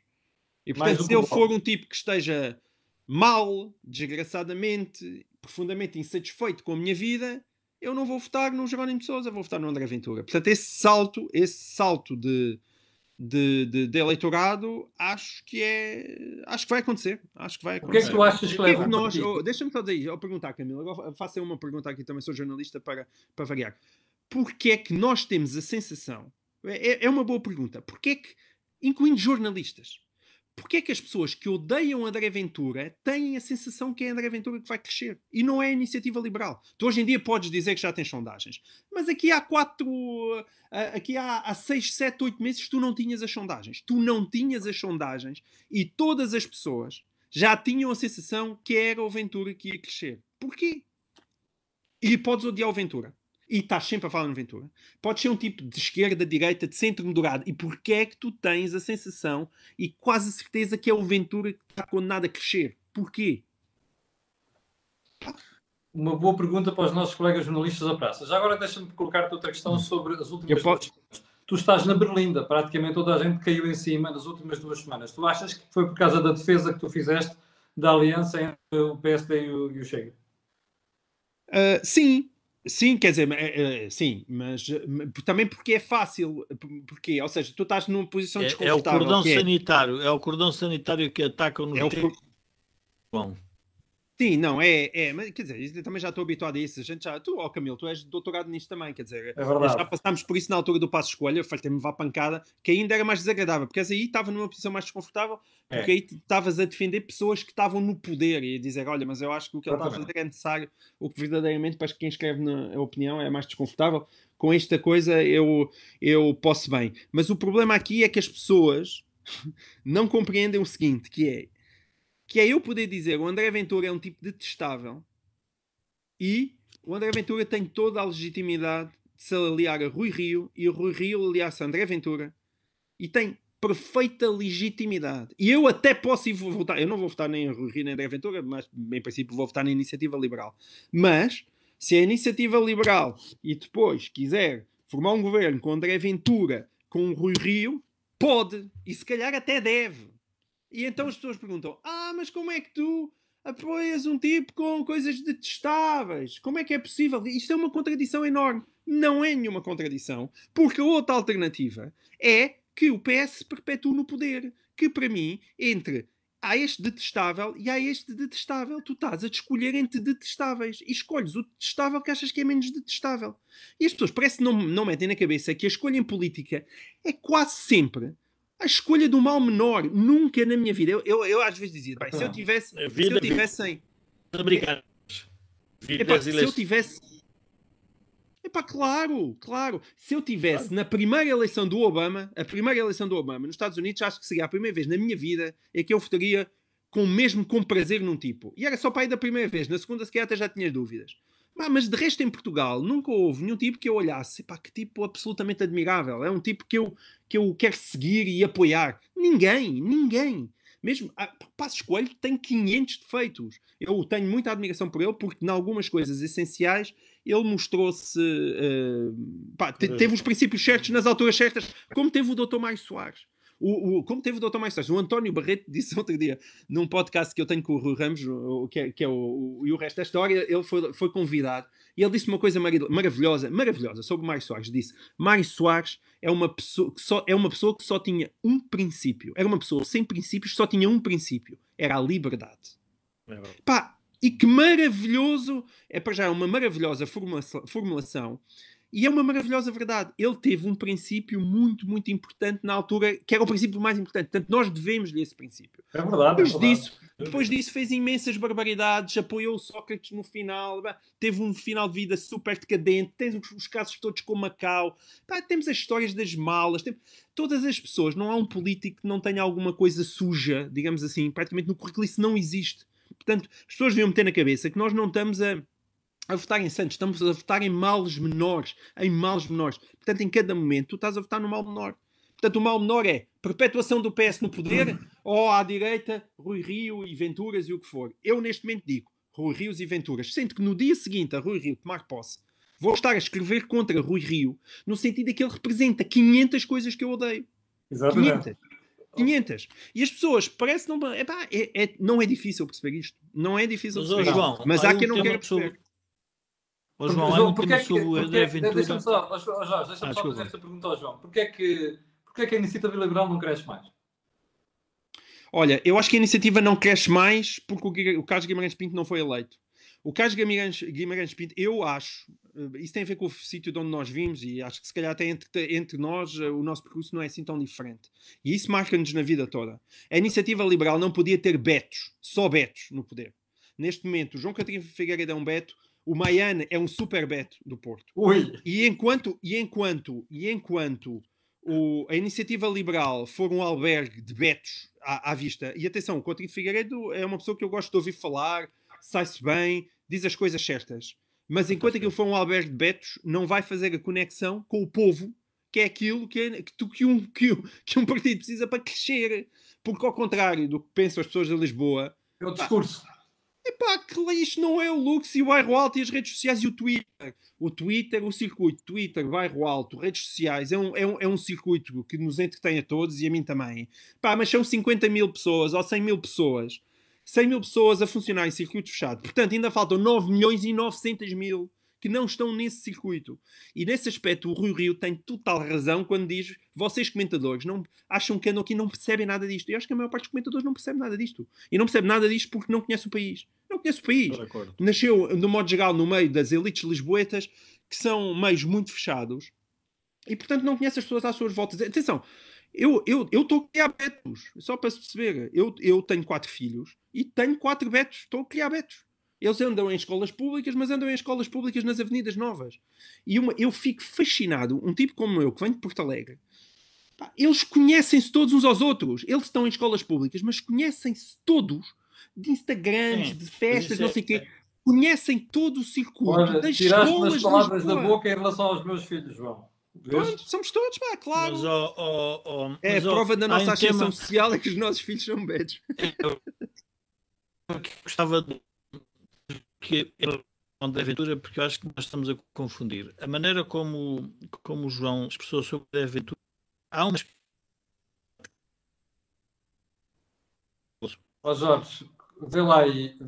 E portanto, se ele for um tipo que esteja mal, desgraçadamente, profundamente insatisfeito com a minha vida, eu não vou votar no Jerónimo de Sousa, vou votar no André Ventura. Portanto, esse salto de eleitorado, acho que vai acontecer. O que é que tu achas que leva deixa-me só dizer, eu perguntar, Camilo, agora faço uma pergunta aqui, também sou jornalista para variar. Porquê é que nós temos a sensação, é uma boa pergunta, porquê é que, incluindo jornalistas, porquê é que as pessoas que odeiam André Ventura têm a sensação que é André Ventura que vai crescer? E não é a Iniciativa Liberal. Tu hoje em dia podes dizer que já tens sondagens. Mas aqui há 6, 7, 8 meses tu não tinhas as sondagens. E todas as pessoas já tinham a sensação que era o Ventura que ia crescer. Porquê? E podes odiar o Ventura. E estás sempre a falar no Ventura. Pode ser um tipo de esquerda, direita, de centro moderado. E porquê é que tu tens a sensação e quase a certeza que é o Ventura que está condenado a crescer? Porquê? Uma boa pergunta para os nossos colegas jornalistas da praça. Já agora deixa-me colocar-te outra questão sobre as últimas 2 semanas. Tu estás na Berlinda. Praticamente toda a gente caiu em cima nas últimas 2 semanas. Tu achas que foi por causa da defesa que tu fizeste da aliança entre o PSD e o Chega? Sim. Sim, quer dizer, sim, mas também porque é fácil. Porque, ou seja, tu estás numa posição desconfortável. É o cordão sanitário que atacam no Bom. Sim, não, mas quer dizer, eu também já estou habituado a isso. A gente já, tu, Camilo, tu és doutorado nisto também, quer dizer, É verdade. já passámos por isso na altura do passo escolha, eu falei-me vá pancada, que ainda era mais desagradável, porque aí estava numa posição mais desconfortável, porque aí estavas a defender pessoas que estavam no poder e a dizer, olha, mas eu acho que o que ele está a fazer é necessário, o que verdadeiramente para quem escreve na opinião é mais desconfortável. Com esta coisa eu posso bem. Mas o problema aqui é que as pessoas não compreendem o seguinte, que é eu poder dizer o André Ventura é um tipo detestável e o André Ventura tem toda a legitimidade de se aliar a Rui Rio e o Rui Rio aliar-se a André Ventura e tem perfeita legitimidade. E eu até posso ir votar, eu não vou votar nem a Rui Rio nem a André Ventura, mas em princípio vou votar na Iniciativa Liberal. Mas se a Iniciativa Liberal e depois quiser formar um governo com André Ventura, com o Rui Rio, pode e se calhar até deve. E então as pessoas perguntam: mas como é que tu apoias um tipo com coisas detestáveis? Como é que é possível? Isto é uma contradição enorme. Não é nenhuma contradição, porque a outra alternativa é que o PS se perpetue no poder. Que para mim, entre há este detestável e há este detestável. Tu estás a escolher entre detestáveis e escolhes o detestável que achas que é menos detestável. E as pessoas parece que não metem na cabeça que a escolha em política é quase sempre a escolha do mal menor. Nunca na minha vida. Eu às vezes dizia, se eu tivesse. Se eu tivesse 100. Se eu tivesse. Claro. Se eu tivesse na primeira eleição do Obama, nos Estados Unidos, acho que seria a primeira vez na minha vida em que eu votaria com prazer num tipo. E era só para ir da primeira vez. Na segunda, sequer até já tinha dúvidas. Mas de resto, em Portugal, nunca houve nenhum tipo que eu olhasse. Que tipo absolutamente admirável. É um tipo que eu quero seguir e apoiar. Ninguém. Mesmo, Passos Coelho tem 500 defeitos. Eu tenho muita admiração por ele, porque em algumas coisas essenciais ele mostrou-se... teve os princípios certos nas alturas certas, como teve o Dr. Mário Soares. Como teve o Dr. Mário Soares. O António Barreto disse outro dia, num podcast que eu tenho com o Rui Ramos, que é E o Resto da História, ele foi convidado, e ele disse uma coisa maravilhosa sobre o Mário Soares. Disse, Mário Soares é uma pessoa que só tinha um princípio. Era uma pessoa sem princípios, só tinha um princípio. Era a liberdade. E que maravilhoso, para já uma maravilhosa formulação e é uma maravilhosa verdade. Ele teve um princípio muito, muito importante na altura, que era o princípio mais importante. Portanto, nós devemos-lhe esse princípio. É verdade. Depois disso fez imensas barbaridades, apoiou Sócrates no final, teve um final de vida super decadente, tens os casos todos com Macau, temos as histórias das malas, todas as pessoas, não há um político que não tenha alguma coisa suja, digamos assim, praticamente no currículo isso não existe. Portanto, as pessoas deviam meter na cabeça que nós não estamos a votar em santos, estamos a votar em males menores. Portanto, em cada momento, tu estás a votar no mal menor. Portanto, o mal menor é perpetuação do PS no poder ou à direita, Rui Rio e Venturas e o que for. Eu, neste momento, digo Rui Rios e Venturas. Sendo que no dia seguinte a Rui Rio tomar posse, vou estar a escrever contra Rui Rio no sentido de que ele representa 500 coisas que eu odeio. Exatamente. 500. E as pessoas parece não... não é difícil perceber isto. Não é difícil perceber isto. João, mas há quem não quer perceber. João, deixa-me só fazer esta pergunta ao João. Porquê é que a Iniciativa Liberal não cresce mais? Olha, eu acho que a iniciativa não cresce mais porque o Carlos Guimarães Pinto não foi eleito. O Carlos Guimarães Pinto, eu acho, isso tem a ver com o sítio de onde nós vimos e acho que se calhar até entre nós o nosso percurso não é assim tão diferente. E isso marca-nos na vida toda. A Iniciativa Liberal não podia ter só betos no poder. Neste momento, o João Catarino Figueiredo é um beto, o Maiane é um super beto do Porto. Ui. E enquanto a Iniciativa Liberal for um albergue de betos à vista, e atenção, o Coutinho de Figueiredo é uma pessoa que eu gosto de ouvir falar, sai-se bem, diz as coisas certas, mas enquanto aquilo for um albergue de betos, não vai fazer a conexão com o povo, que é aquilo que um partido precisa para crescer, porque ao contrário do que pensam as pessoas de Lisboa, é o discurso. Que isto não é o Lux e o Bairro Alto e as redes sociais e o Twitter. O circuito Twitter, Bairro Alto, redes sociais, é um circuito que nos entretém a todos e a mim também. Mas são 50 mil pessoas ou 100 mil pessoas. 100 mil pessoas a funcionar em circuito fechado. Portanto, ainda faltam 9 milhões e 900 mil que não estão nesse circuito. E nesse aspecto, o Rui Rio tem total razão quando diz: vocês comentadores não acham que andam aqui e não percebem nada disto. Eu acho que a maior parte dos comentadores não percebe nada disto. E não percebe nada disto porque não conhece o país. Não conhece o país. Nasceu, no modo geral, no meio das elites lisboetas, que são meios muito fechados, e portanto não conhece as pessoas às suas voltas. Atenção, eu estou a criar betos, só para se perceber. Eu tenho 4 filhos e tenho 4 betos. Estou a criar betos. Eles andam em escolas públicas, mas andam em escolas públicas nas avenidas novas. E eu fico fascinado. Um tipo como eu, que vem de Porto Alegre, pá, eles conhecem-se todos uns aos outros. Eles estão em escolas públicas, mas conhecem-se todos de Instagrams, de festas, não sei o quê. Conhecem todo o circuito. Olha, das tiraste-me as escolas palavras de da Lisboa. boca em relação aos meus filhos, João. Pronto, somos todos, pá, claro. Mas, a prova da nossa ascensão tema... social é que os nossos filhos são betos. Eu gostava de que André Ventura, porque eu acho que nós estamos a confundir a maneira como o João expressou sobre André Ventura. Há uma... Jorge, vê lá aí a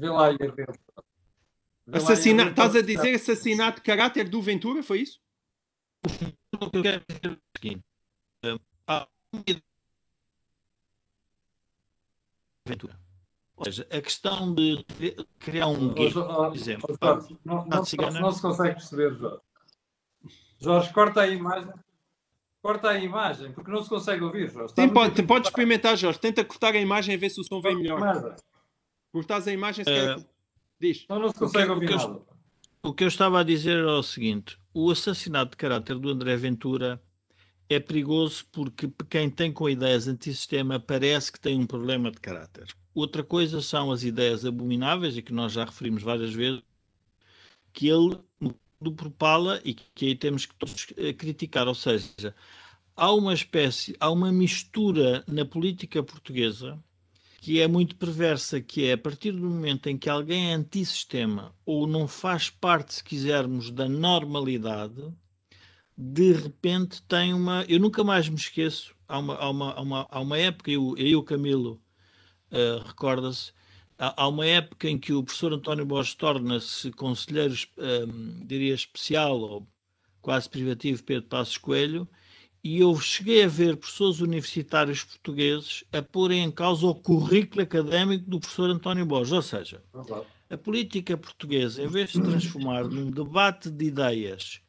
ver. Estás a dizer assassinato de caráter do Ventura, foi isso? O que eu quero dizer é o seguinte: há uma Ventura. Ou seja, a questão de criar um gay, por exemplo. Jorge, não se consegue perceber, Jorge. Jorge, corta a imagem, porque não se consegue ouvir, Jorge. Sim, pode experimentar, Jorge. Tenta cortar a imagem e ver se o som vem melhor. Cortares a imagem, se quer... Diz. Não se consegue ouvir nada. O que eu estava a dizer era o seguinte: o assassinato de caráter do André Ventura é perigoso porque quem tem com ideias antissistema parece que tem um problema de caráter. Outra coisa são as ideias abomináveis, e que nós já referimos várias vezes, que ele propala e que aí temos que todos criticar. Ou seja, há uma mistura na política portuguesa que é muito perversa, que é a partir do momento em que alguém é antissistema ou não faz parte, se quisermos, da normalidade, de repente tem uma... Eu nunca mais me esqueço, há uma época, eu e o Camilo, recorda-se, há uma época em que o professor António Borges torna-se conselheiro, diria, especial ou quase privativo Pedro Passos Coelho, e eu cheguei a ver professores universitários portugueses a porem em causa o currículo académico do professor António Borges. Ou seja, a política portuguesa, em vez de se transformar num debate de ideias,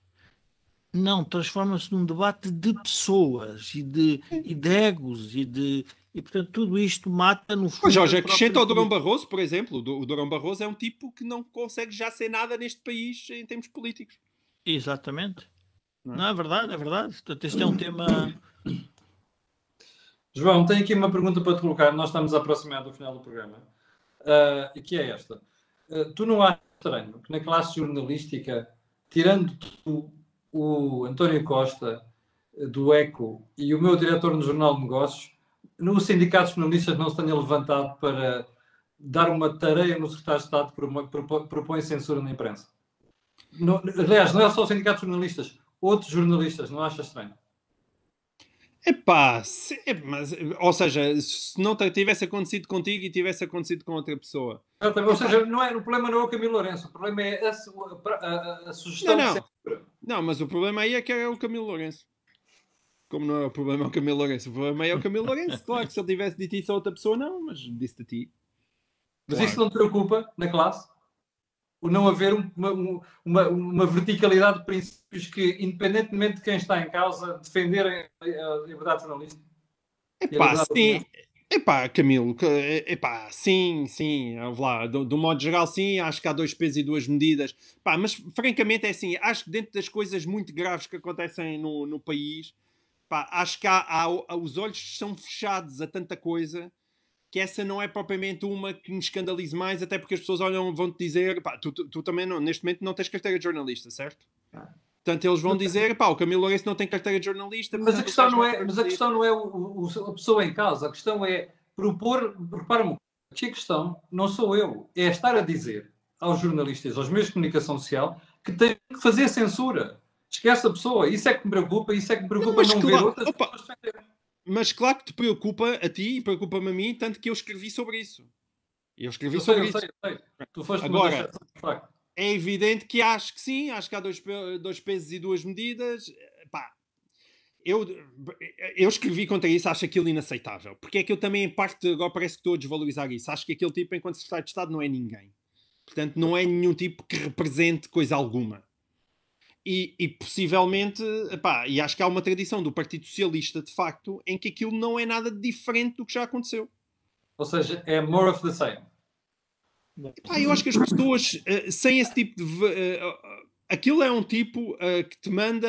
não, transforma-se num debate de pessoas e de egos e portanto tudo isto mata no fundo... Mas Jorge, acrescenta ao Durão Barroso, por exemplo. O Durão Barroso é um tipo que não consegue já ser nada neste país em termos políticos. Exatamente. Não, é verdade, é verdade. Portanto, este é um tema... João, tenho aqui uma pergunta para te colocar. Nós estamos a aproximar do final do programa. E que é esta. Tu não achas estranho que na classe jornalística, tirando o António Costa, do ECO, e o meu diretor no Jornal de Negócios, no sindicato de jornalistas não se tenha levantado para dar uma tarefa no secretário de Estado que propõe censura na imprensa? Aliás, não é só o sindicato de jornalistas, outros jornalistas, não achas estranho? Epá, mas, ou seja, se não tivesse acontecido contigo e tivesse acontecido com outra pessoa. Ou seja, o problema não é o Camilo Lourenço, o problema é a sugestão de censura. Não, mas o problema aí é que é o Camilo Lourenço. Como não é o problema é o Camilo Lourenço? O problema aí é o Camilo Lourenço. Claro que se ele tivesse dito isso a outra pessoa, não, mas disse-te a ti. Mas isso não te preocupa na classe? O não haver uma verticalidade de princípios que, independentemente de quem está em causa, defenderem a liberdade jornalística? Epá, sim. Epá, Camilo, epá, sim, lá, do modo geral sim, acho que há 2 pesos e 2 medidas, pá, mas francamente é assim, acho que dentro das coisas muito graves que acontecem no país, pá, acho que os olhos são fechados a tanta coisa, que essa não é propriamente uma que me escandalize mais, até porque as pessoas vão-te dizer, pá, tu também não, neste momento não tens carteira de jornalista, certo? Portanto, eles vão dizer, pá, o Camilo Lourenço não tem carteira de jornalista. Mas a questão não é a pessoa em causa. A questão é propor... Repara-me, a questão não sou eu. É estar a dizer aos jornalistas, aos meios de comunicação social, que têm que fazer censura. Esquece a pessoa. Isso é que me preocupa. Isso é que me preocupa não ver outras pessoas defenderem. Mas claro que te preocupa a ti e preocupa-me a mim, tanto que eu escrevi sobre isso. Eu sei. Tu foste agora, é evidente que acho que sim, acho que há dois pesos e duas medidas. Pá, eu escrevi contra isso, acho aquilo inaceitável. Porque é que eu também, em parte, agora parece que estou a desvalorizar isso. Acho que aquele tipo, enquanto secretário de Estado, não é ninguém. Portanto, não é nenhum tipo que represente coisa alguma. E possivelmente, epá, e acho que há uma tradição do Partido Socialista, de facto, em que aquilo não é nada diferente do que já aconteceu. Ou seja, é more of the same. Epá, eu acho que as pessoas, sem esse tipo de... aquilo é um tipo que te manda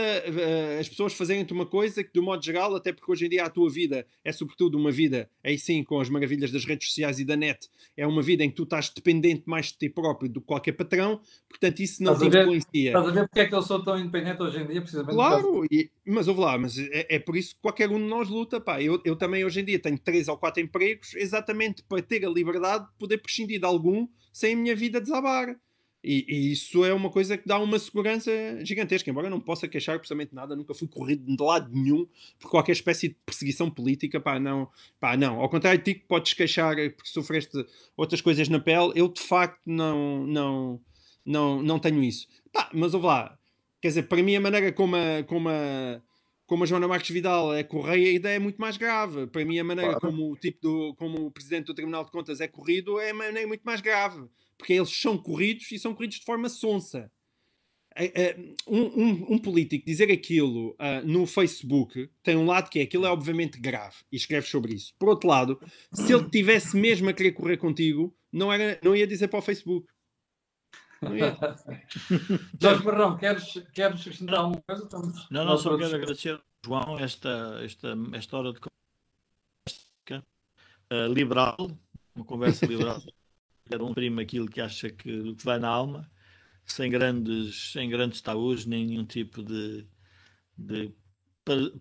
as pessoas fazerem-te uma coisa que, de um modo geral, até porque hoje em dia a tua vida é sobretudo uma vida, aí sim, com as maravilhas das redes sociais e da net, é uma vida em que tu estás dependente mais de ti próprio do que qualquer patrão, portanto isso não te influencia. Estás a ver porque é que eu sou tão independente hoje em dia, precisamente? Claro, mas ouve lá, mas é por isso que qualquer um de nós luta, pá. Eu também hoje em dia tenho 3 ou 4 empregos exatamente para ter a liberdade de poder prescindir de algum sem a minha vida desabar. E isso é uma coisa que dá uma segurança gigantesca, embora eu não possa queixar absolutamente nada, nunca fui corrido de lado nenhum por qualquer espécie de perseguição política, pá, não. Ao contrário de ti, que podes queixar porque sofreste outras coisas na pele, eu de facto não tenho isso. Pá, mas ouve lá, quer dizer, para mim a maneira como a Joana Marques Vidal é correia, a ideia é muito mais grave. Para mim a maneira como o Presidente do Tribunal de Contas é corrido é maneira muito mais grave. Porque eles são corridos e são corridos de forma sonsa. Um político dizer aquilo no Facebook tem um lado que é, aquilo é obviamente grave e escreve sobre isso. Por outro lado, se ele tivesse mesmo a querer correr contigo, não ia dizer para o Facebook. Jorge Marrão, queres acrescentar alguma coisa? Não, só quero agradecer ao João esta hora de conversa liberal, uma conversa liberal. Cada um exprime aquilo que acha que vai na alma, sem grandes tabus, nem nenhum tipo de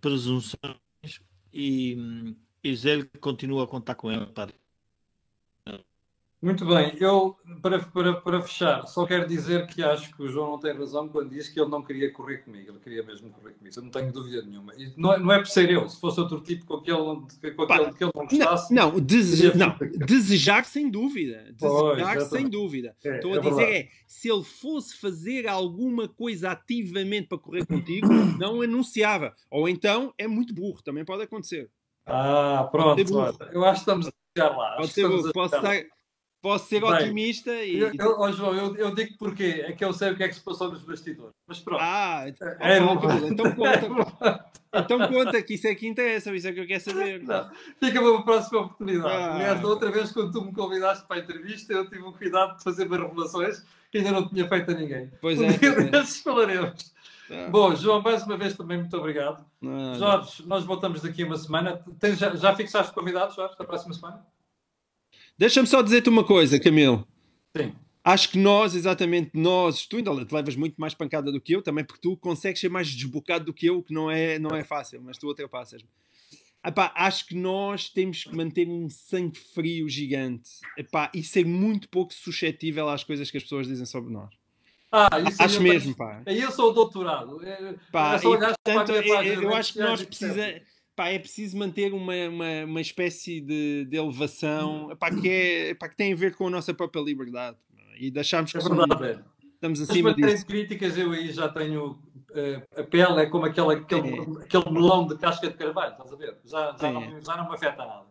presunções, e dizer que continua a contar com ele. Muito bem, eu para fechar, só quero dizer que acho que o João não tem razão quando diz que ele não queria correr comigo, ele queria mesmo correr comigo, eu não tenho dúvida nenhuma. E não é por ser eu, se fosse outro tipo com aquele que ele não gostasse. Desejar sem dúvida. Sem dúvida. Estou a dizer se ele fosse fazer alguma coisa ativamente para correr contigo, não anunciava. Ou então é muito burro, também pode acontecer. Pronto, eu acho que estamos a chegar lá. Pode ser burro, posso ser otimista e... João, eu digo porquê. É que eu sei o que é que se passou nos bastidores. Mas pronto. Então conta, que isso é que interessa, isso é que eu quero saber. Fica para a próxima oportunidade. Aliás, da outra vez, quando tu me convidaste para a entrevista, eu tive o cuidado de fazer umas revelações que ainda não tinha feito a ninguém. Pois desses falaremos. Bom, João, mais uma vez também muito obrigado. Jorge, nós voltamos daqui a uma semana. Já fixaste convidados, Jorge, da próxima semana? Deixa-me só dizer-te uma coisa, Camilo. Sim. Acho que tu ainda te levas muito mais pancada do que eu, também porque tu consegues ser mais desbocado do que eu, que não é fácil, mas tu ultrapassas-me. Acho que nós temos que manter um sangue frio gigante e ser muito pouco suscetível às coisas que as pessoas dizem sobre nós. Isso acho mesmo, pá. Aí eu sou o doutorado. Portanto, eu acho que nós precisamos... é preciso manter uma espécie de elevação que tem a ver com a nossa própria liberdade. E deixarmos que estamos acima disso. Críticas, eu aí já tenho a pele, é como aquele melão de casca de carvalho, estás a ver? Já não me afeta nada.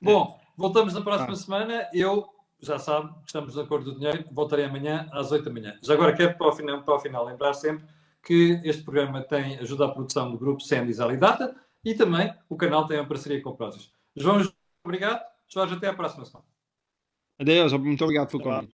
Bom, voltamos na próxima semana. Eu, já sabe, estamos na Cor do Dinheiro. Voltarei amanhã às 8 da manhã. Já agora quero para o final lembrar sempre que este programa tem ajuda à produção do grupo Sendis Alidata. E também o canal tem uma parceria com o Prozis. João, obrigado. Jorge, até à próxima semana. Adeus, muito obrigado pelo convite.